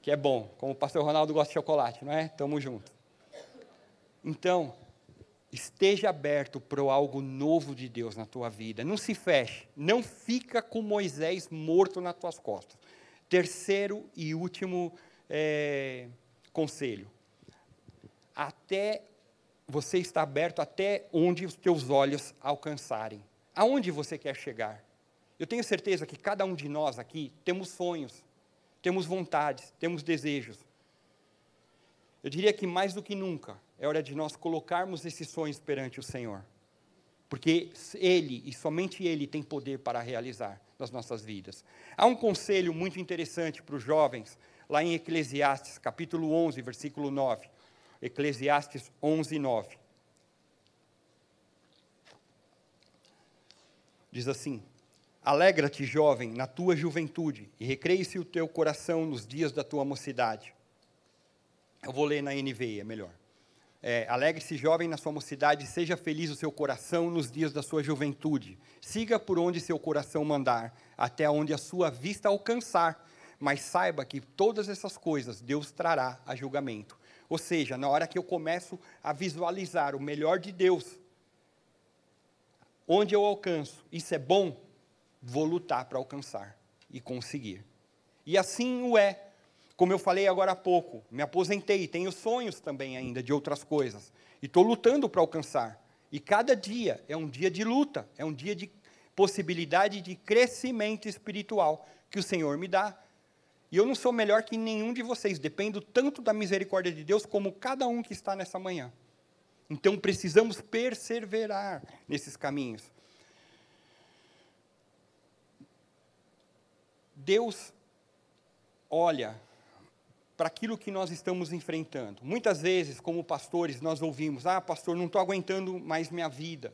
que é bom, como o pastor Ronaldo gosta de chocolate, não é? Tamo junto. Então, esteja aberto para algo novo de Deus na tua vida, não se feche, não fica com Moisés morto nas tuas costas. Terceiro e último conselho, você está aberto até onde os teus olhos alcançarem. Aonde você quer chegar? Eu tenho certeza que cada um de nós aqui temos sonhos, temos vontades, temos desejos. Eu diria que mais do que nunca, é hora de nós colocarmos esses sonhos perante o Senhor. Porque Ele, e somente Ele, tem poder para realizar nas nossas vidas. Há um conselho muito interessante para os jovens, lá em Eclesiastes, capítulo 11, versículo 9. Eclesiastes 11, 9. Diz assim, alegra-te, jovem, na tua juventude, e recreie-se o teu coração nos dias da tua mocidade. Eu vou ler na NVI, é melhor. Alegre-se, jovem, na sua mocidade, e seja feliz o seu coração nos dias da sua juventude. Siga por onde seu coração mandar, até onde a sua vista alcançar, mas saiba que todas essas coisas Deus trará a julgamento. Ou seja, na hora que eu começo a visualizar o melhor de Deus, onde eu alcanço, isso é bom, vou lutar para alcançar e conseguir. E assim o é. Como eu falei agora há pouco, me aposentei, tenho sonhos também ainda de outras coisas, e estou lutando para alcançar. E cada dia é um dia de luta, é um dia de possibilidade de crescimento espiritual que o Senhor me dá. E eu não sou melhor que nenhum de vocês, dependo tanto da misericórdia de Deus como cada um que está nessa manhã. Então precisamos perseverar nesses caminhos. Deus olha para aquilo que nós estamos enfrentando. Muitas vezes, como pastores, nós ouvimos: ah, pastor, não estou aguentando mais minha vida,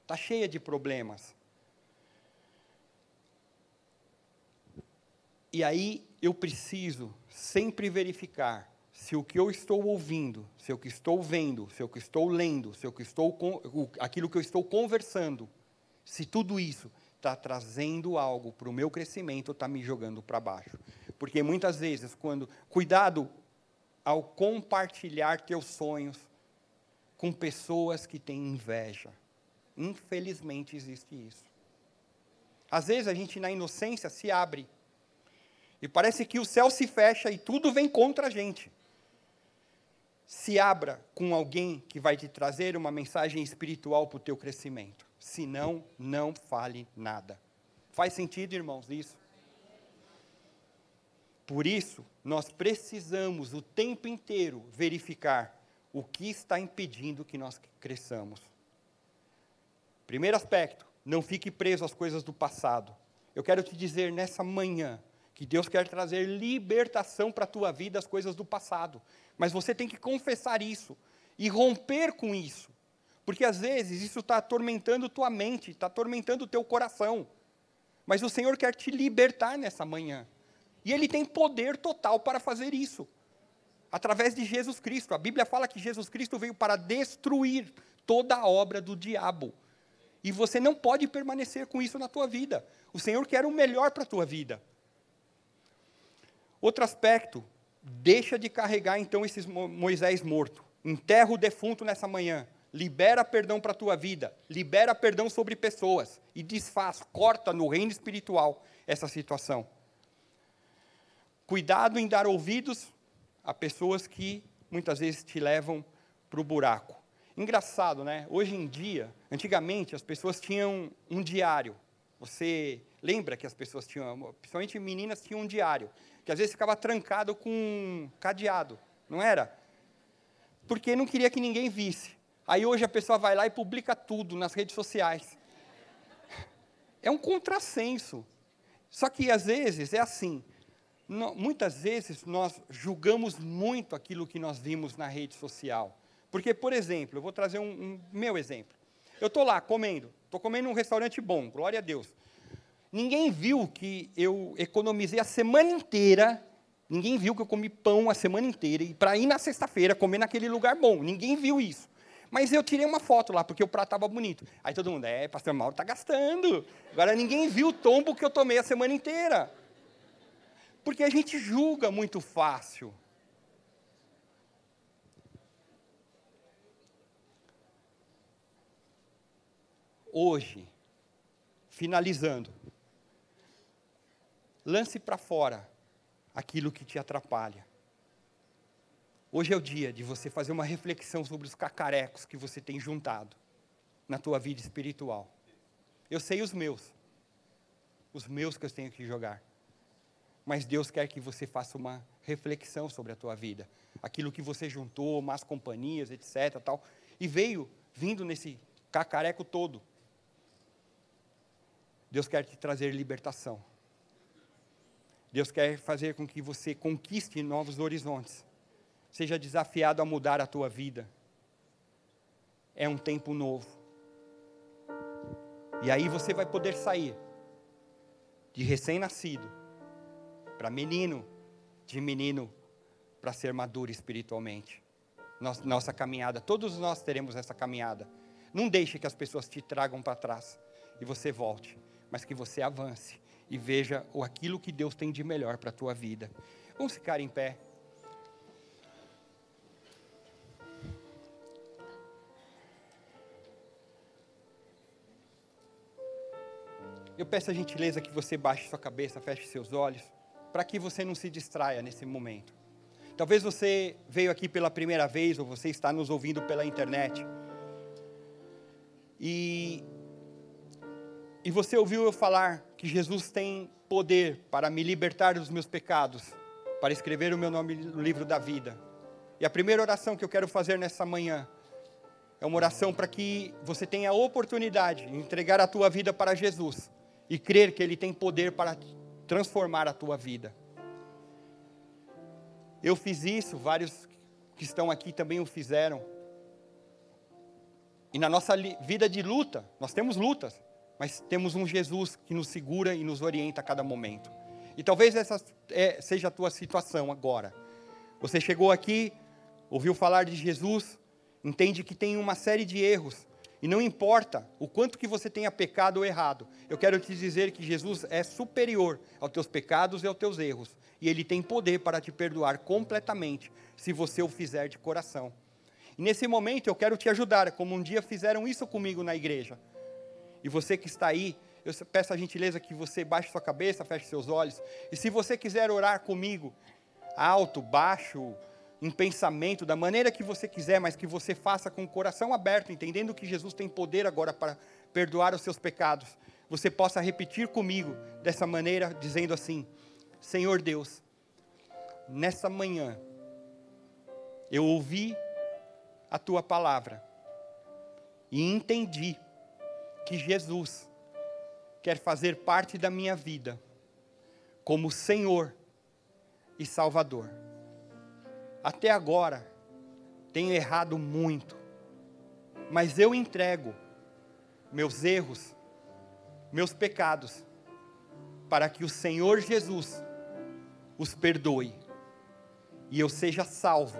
está cheia de problemas. E aí eu preciso sempre verificar se o que eu estou ouvindo, se o que estou vendo, se o que estou lendo, se o que aquilo que eu estou conversando, se tudo isso está trazendo algo para o meu crescimento ou está me jogando para baixo. Porque muitas vezes, cuidado ao compartilhar teus sonhos com pessoas que têm inveja. Infelizmente existe isso. Às vezes a gente, na inocência, se abre. E parece que o céu se fecha e tudo vem contra a gente. Se abra com alguém que vai te trazer uma mensagem espiritual para o teu crescimento. Senão, não fale nada. Faz sentido, irmãos, isso? Por isso, nós precisamos o tempo inteiro verificar o que está impedindo que nós cresçamos. Primeiro aspecto, não fique preso às coisas do passado. Eu quero te dizer nessa manhã que Deus quer trazer libertação para a tua vida, as coisas do passado. Mas você tem que confessar isso e romper com isso. Porque às vezes isso está atormentando tua mente, está atormentando o teu coração. Mas o Senhor quer te libertar nessa manhã. E Ele tem poder total para fazer isso. Através de Jesus Cristo. A Bíblia fala que Jesus Cristo veio para destruir toda a obra do diabo. E você não pode permanecer com isso na tua vida. O Senhor quer o melhor para a tua vida. Outro aspecto, deixa de carregar então esse Moisés morto. Enterra o defunto nessa manhã. Libera perdão para a tua vida. Libera perdão sobre pessoas. E desfaz, corta no reino espiritual essa situação. Cuidado em dar ouvidos a pessoas que muitas vezes te levam para o buraco. Engraçado, né? Hoje em dia, antigamente as pessoas tinham um diário. Você lembra que as pessoas tinham, principalmente meninas, tinham um diário, que às vezes ficava trancado com um cadeado, não era? Porque não queria que ninguém visse. Aí hoje a pessoa vai lá e publica tudo nas redes sociais. É um contrassenso. Só que às vezes é assim, muitas vezes nós julgamos muito aquilo que nós vimos na rede social. Porque, por exemplo, eu vou trazer um meu exemplo. Eu estou lá comendo, estou comendo num restaurante bom, glória a Deus. Ninguém viu que eu economizei a semana inteira, ninguém viu que eu comi pão a semana inteira, e para ir na sexta-feira comer naquele lugar bom, ninguém viu isso. Mas eu tirei uma foto lá, porque o prato estava bonito. Aí todo mundo, pastor Mauro está gastando. Agora ninguém viu o tombo que eu tomei a semana inteira. Porque a gente julga muito fácil. Hoje, finalizando, lance para fora aquilo que te atrapalha. Hoje é o dia de você fazer uma reflexão sobre os cacarecos que você tem juntado na tua vida espiritual. Eu sei os meus que eu tenho que jogar. Mas Deus quer que você faça uma reflexão sobre a tua vida. Aquilo que você juntou, más companhias, etc. Tal, e vindo nesse cacareco todo. Deus quer te trazer libertação. Deus quer fazer com que você conquiste novos horizontes. Seja desafiado a mudar a tua vida. É um tempo novo. E aí você vai poder sair de recém-nascido para menino, de menino para ser maduro espiritualmente. Nossa caminhada, todos nós teremos essa caminhada. Não deixe que as pessoas te tragam para trás e você volte, mas que você avance e veja aquilo que Deus tem de melhor para a tua vida. Vamos ficar em pé. Eu peço a gentileza que você baixe sua cabeça, feche seus olhos, para que você não se distraia nesse momento. Talvez você veio aqui pela primeira vez, ou você está nos ouvindo pela internet, e você ouviu eu falar que Jesus tem poder para me libertar dos meus pecados, para escrever o meu nome no livro da vida. E a primeira oração que eu quero fazer nessa manhã é uma oração para que você tenha a oportunidade de entregar a tua vida para Jesus e crer que Ele tem poder para transformar a tua vida. Eu fiz isso, vários que estão aqui também o fizeram. E na nossa vida de luta, nós temos lutas, mas temos um Jesus que nos segura e nos orienta a cada momento. E talvez essa seja a tua situação agora. Você chegou aqui, ouviu falar de Jesus, entende que tem uma série de erros, e não importa o quanto que você tenha pecado ou errado, eu quero te dizer que Jesus é superior aos teus pecados e aos teus erros, e Ele tem poder para te perdoar completamente, se você o fizer de coração. E nesse momento eu quero te ajudar, como um dia fizeram isso comigo na igreja. E você que está aí, eu peço a gentileza que você baixe sua cabeça, feche seus olhos, e se você quiser orar comigo, alto, baixo, em pensamento, da maneira que você quiser, mas que você faça com o coração aberto, entendendo que Jesus tem poder agora para perdoar os seus pecados, você possa repetir comigo dessa maneira, dizendo assim: Senhor Deus, nessa manhã, eu ouvi a Tua palavra e entendi que Jesus quer fazer parte da minha vida como Senhor e Salvador. Até agora, tenho errado muito, mas eu entrego meus erros, meus pecados, para que o Senhor Jesus os perdoe, e eu seja salvo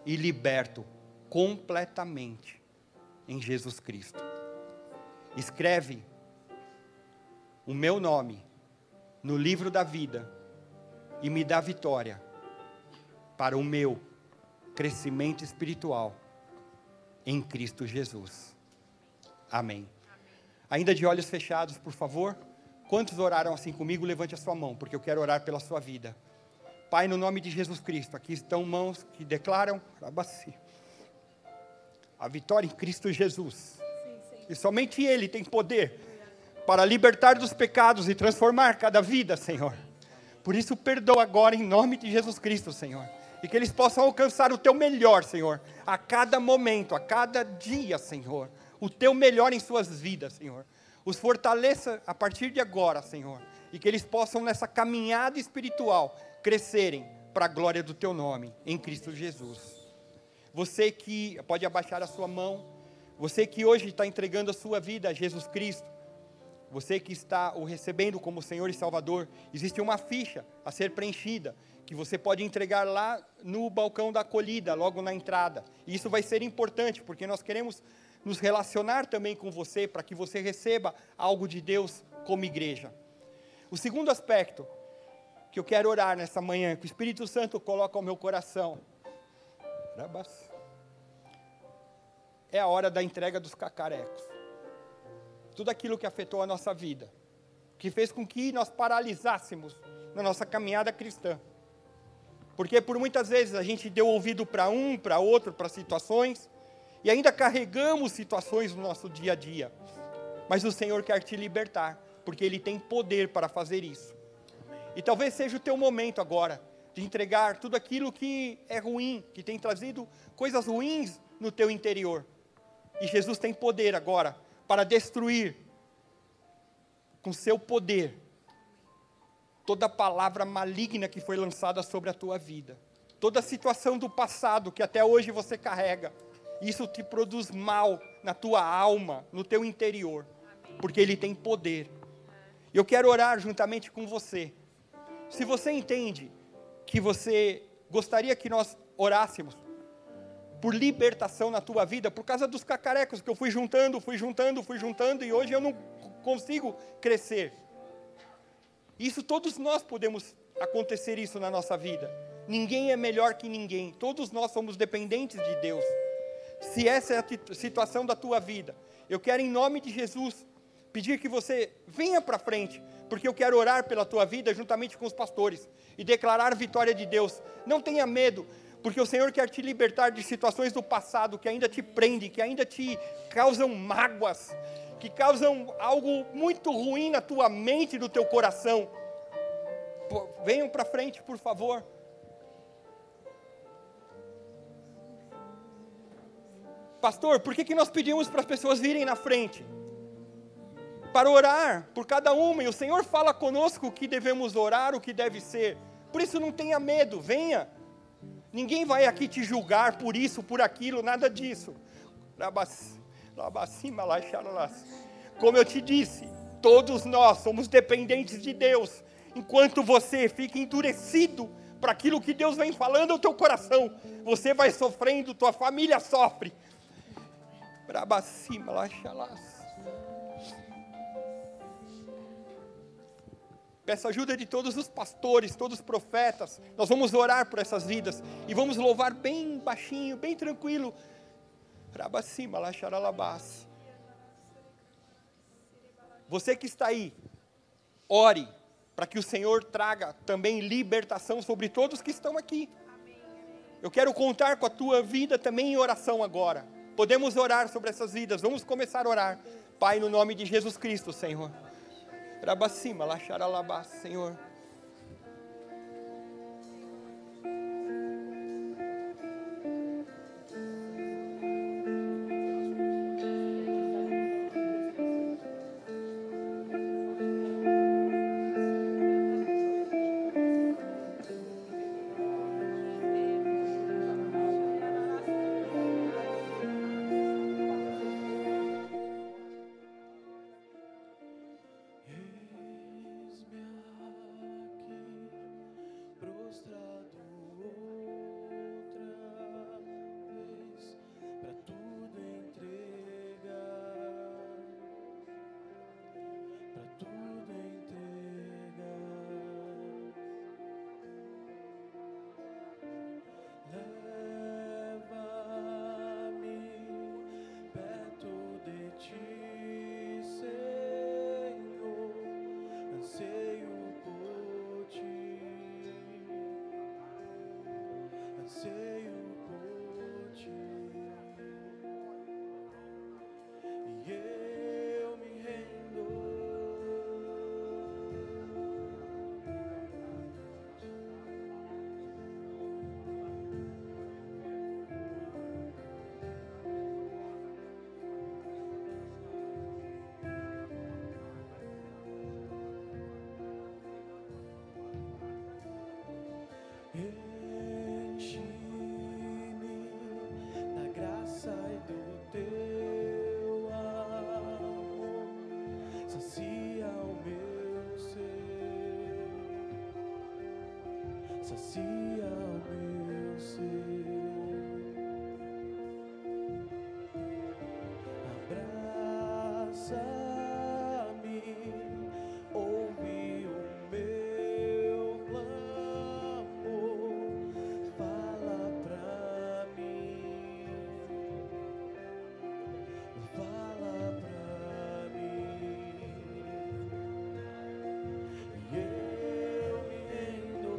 e liberto completamente em Jesus Cristo. Escreve o meu nome no livro da vida e me dá vitória para o meu crescimento espiritual em Cristo Jesus. Amém. Ainda de olhos fechados, por favor. Quantos oraram assim comigo? Levante a sua mão, porque eu quero orar pela sua vida. Pai, no nome de Jesus Cristo, aqui estão mãos que declaram a vitória em Cristo Jesus. E somente Ele tem poder para libertar dos pecados e transformar cada vida, Senhor. Por isso, perdoa agora em nome de Jesus Cristo, Senhor. E que eles possam alcançar o Teu melhor, Senhor, a cada momento, a cada dia, Senhor. O Teu melhor em suas vidas, Senhor. Os fortaleça a partir de agora, Senhor. E que eles possam, nessa caminhada espiritual, crescerem para a glória do Teu nome, em Cristo Jesus. Você que pode abaixar a sua mão, você que hoje está entregando a sua vida a Jesus Cristo, você que está o recebendo como Senhor e Salvador, existe uma ficha a ser preenchida, que você pode entregar lá no balcão da acolhida, logo na entrada. E isso vai ser importante, porque nós queremos nos relacionar também com você, para que você receba algo de Deus como igreja. O segundo aspecto que eu quero orar nessa manhã, que o Espírito Santo coloca ao meu coração, é a hora da entrega dos cacarecos. Tudo aquilo que afetou a nossa vida, que fez com que nós paralisássemos na nossa caminhada cristã. Porque por muitas vezes a gente deu ouvido para um, para outro, para situações, e ainda carregamos situações no nosso dia a dia. Mas o Senhor quer te libertar, porque Ele tem poder para fazer isso. E talvez seja o teu momento agora, de entregar tudo aquilo que é ruim, que tem trazido coisas ruins no teu interior. E Jesus tem poder agora, para destruir, com seu poder, toda palavra maligna que foi lançada sobre a tua vida. Toda situação do passado que até hoje você carrega. Isso te produz mal na tua alma, no teu interior. Porque Ele tem poder. Eu quero orar juntamente com você. Se você entende que você gostaria que nós orássemos por libertação na tua vida, por causa dos cacarecos que eu fui juntando, e hoje eu não consigo crescer. Isso todos nós podemos acontecer isso na nossa vida. Ninguém é melhor que ninguém. Todos nós somos dependentes de Deus. Se essa é a situação da tua vida, eu quero em nome de Jesus pedir que você venha para frente, porque eu quero orar pela tua vida juntamente com os pastores e declarar a vitória de Deus. Não tenha medo, porque o Senhor quer te libertar de situações do passado que ainda te prendem, que ainda te causam mágoas, que causam algo muito ruim na tua mente e no teu coração. Venham para frente, por favor. Pastor, por que nós pedimos para as pessoas virem na frente? para orar por cada uma, e o Senhor fala conosco o que devemos orar, o que deve ser. Por isso não tenha medo, venha. Ninguém vai aqui te julgar por isso, por aquilo, nada disso. Como eu te disse, todos nós somos dependentes de Deus. Enquanto você fica endurecido para aquilo que Deus vem falando ao teu coração, você vai sofrendo, tua família sofre. Peço ajuda de todos os pastores, todos os profetas. Nós vamos orar por essas vidas e vamos louvar bem baixinho, bem tranquilo. Você que está aí, ore para que o Senhor traga também libertação sobre todos que estão aqui. Eu quero contar com a tua vida também em oração agora. Podemos orar sobre essas vidas, vamos começar a orar. Pai, no nome de Jesus Cristo, Senhor. Senhor. Sacia o meu ser, abraça-me, ouve o meu clamor, fala pra mim, fala pra mim, e eu me rendo.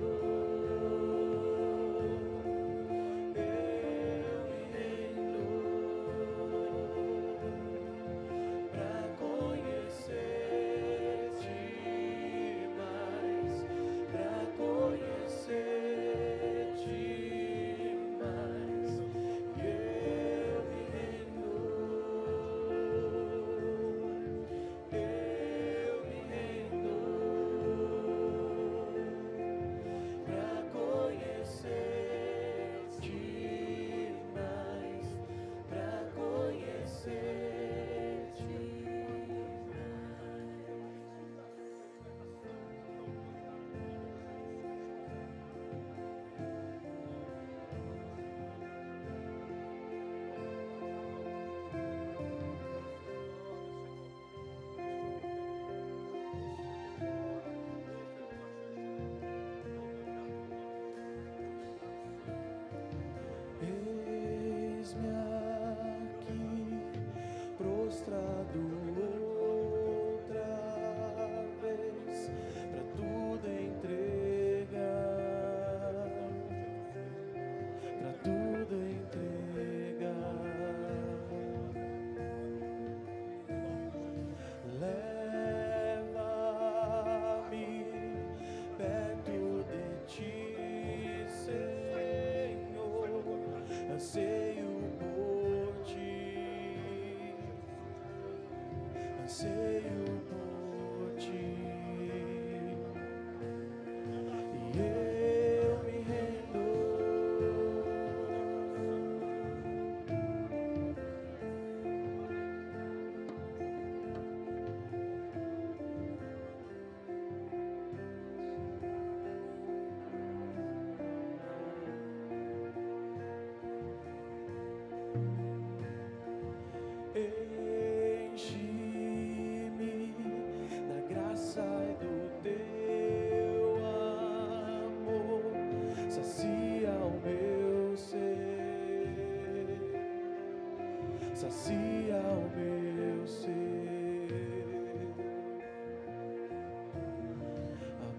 sacia o meu ser.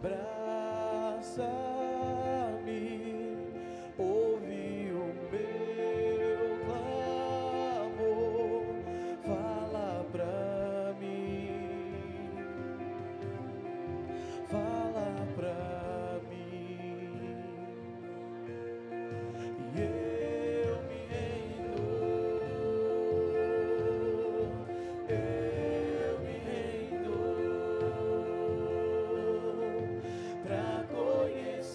Abraça-me, ouve o meu clamor, fala pra mim, fala pra mim, e eu me rendo, pra conhecer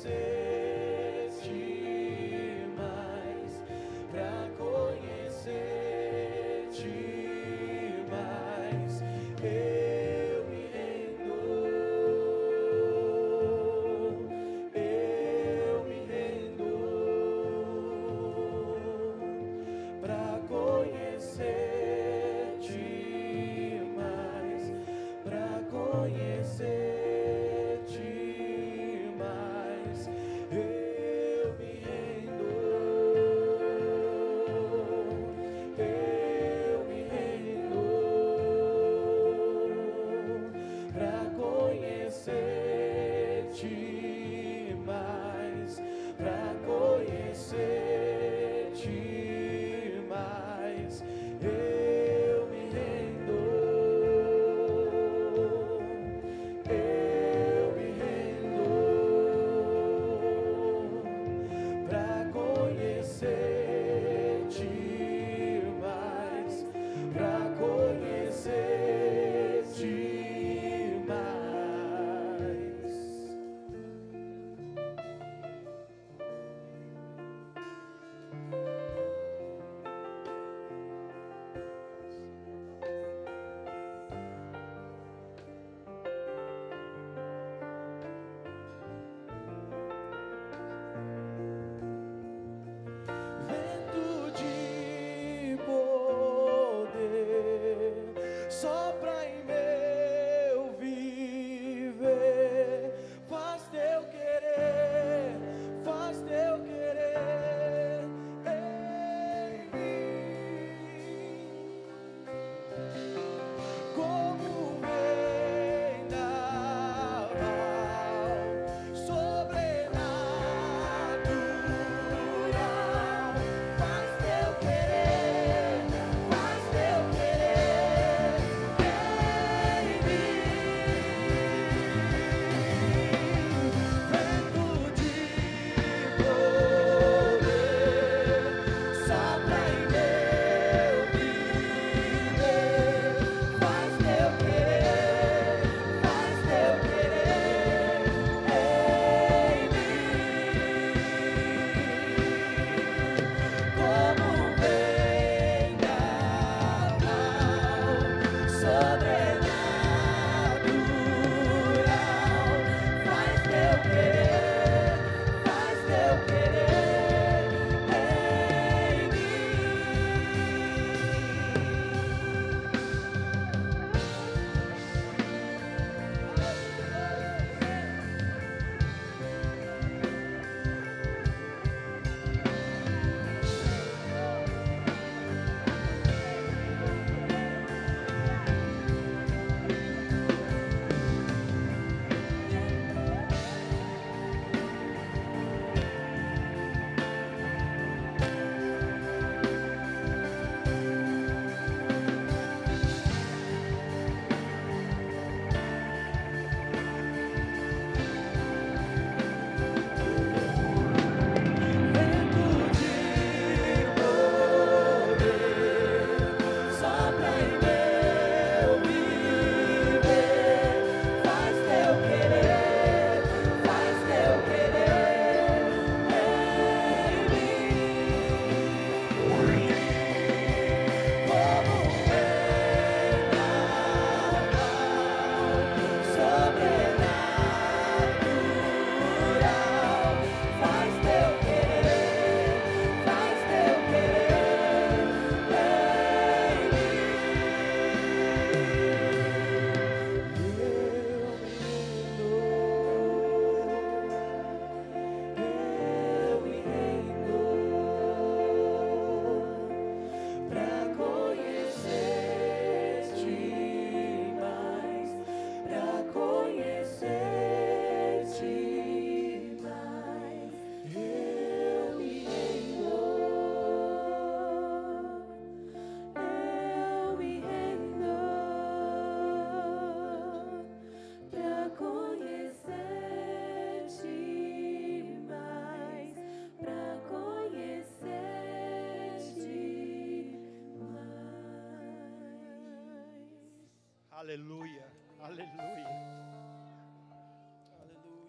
Aleluia, aleluia.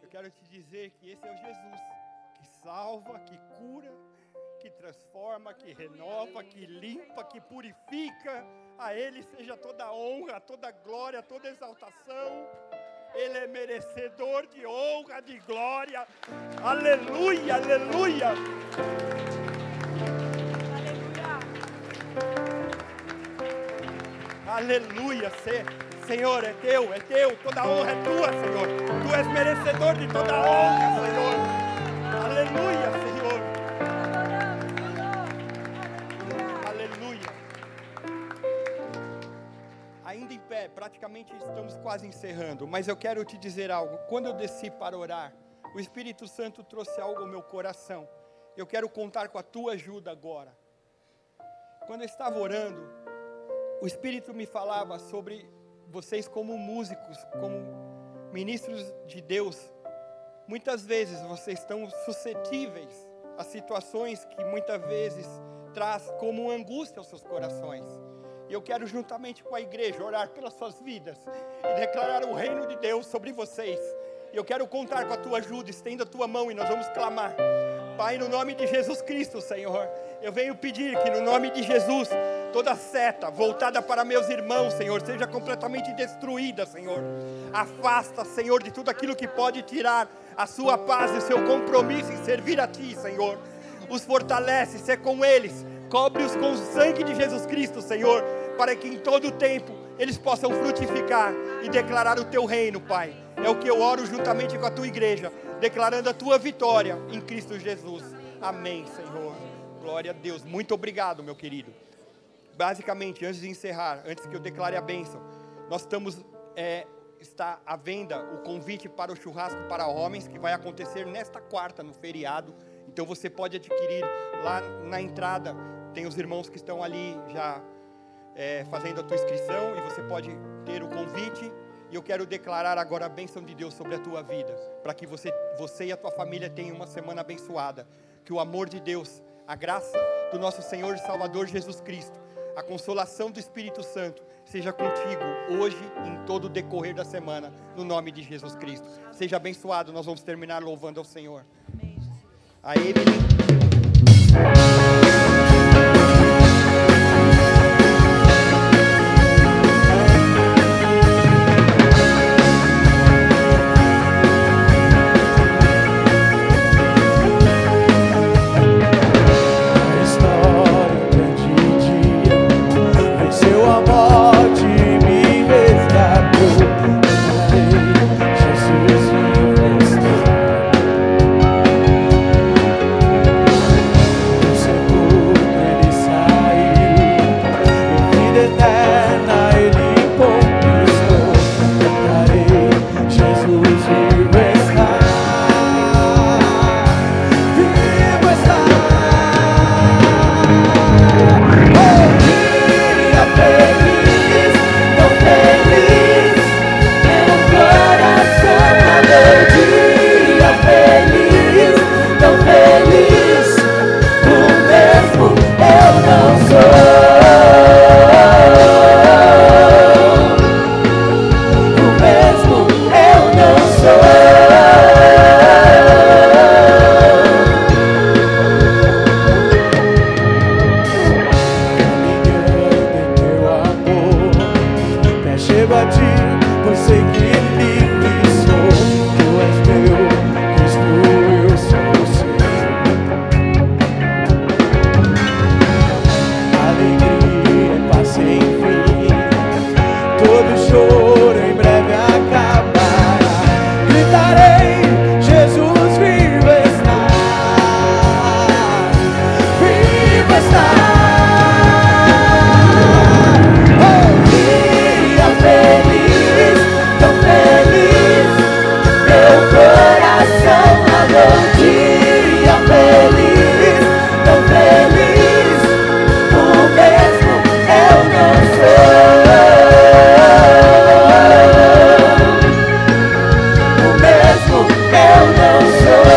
Eu quero te dizer que esse é o Jesus que salva, que cura, que transforma, que renova, que limpa, que purifica. A Ele seja toda honra, toda glória, toda exaltação. Ele é merecedor de honra, de glória. Aleluia, aleluia. Aleluia, Senhor, é teu, toda honra é tua, Senhor. Tu és merecedor de toda honra, Senhor. Aleluia, Senhor. Aleluia. Ainda em pé, praticamente estamos quase encerrando, mas eu quero te dizer algo. Quando eu desci para orar, o Espírito Santo trouxe algo ao meu coração. Eu quero contar com a tua ajuda agora. Quando eu estava orando, o Espírito me falava sobre vocês como músicos, como ministros de Deus. Muitas vezes vocês estão suscetíveis a situações que muitas vezes traz como angústia aos seus corações. E eu quero juntamente com a igreja orar pelas suas vidas e declarar o reino de Deus sobre vocês. E eu quero contar com a tua ajuda, estenda a tua mão e nós vamos clamar. Pai, no nome de Jesus Cristo, Senhor, eu venho pedir que no nome de Jesus, toda seta voltada para meus irmãos, Senhor, seja completamente destruída, Senhor. Afasta, Senhor, de tudo aquilo que pode tirar a sua paz e o seu compromisso em servir a Ti, Senhor. Os fortalece, ser com eles, cobre-os com o sangue de Jesus Cristo, Senhor, para que em todo o tempo eles possam frutificar e declarar o Teu reino, Pai. É o que eu oro juntamente com a Tua igreja, declarando a Tua vitória em Cristo Jesus. Amém, Senhor. Glória a Deus. Muito obrigado, meu querido. Basicamente, antes de encerrar, antes que eu declare a bênção, nós está à venda o convite para o churrasco para homens, que vai acontecer nesta quarta, no feriado. Então você pode adquirir lá na entrada, tem os irmãos que estão ali já fazendo a tua inscrição, e você pode ter o convite. E eu quero declarar agora a bênção de Deus sobre a tua vida, para que você e a tua família tenham uma semana abençoada. Que o amor de Deus, a graça do nosso Senhor e Salvador Jesus Cristo, a consolação do Espírito Santo seja contigo hoje e em todo o decorrer da semana, no nome de Jesus Cristo. Seja abençoado. Nós vamos terminar louvando ao Senhor. Amém. A Emily. Eu não sou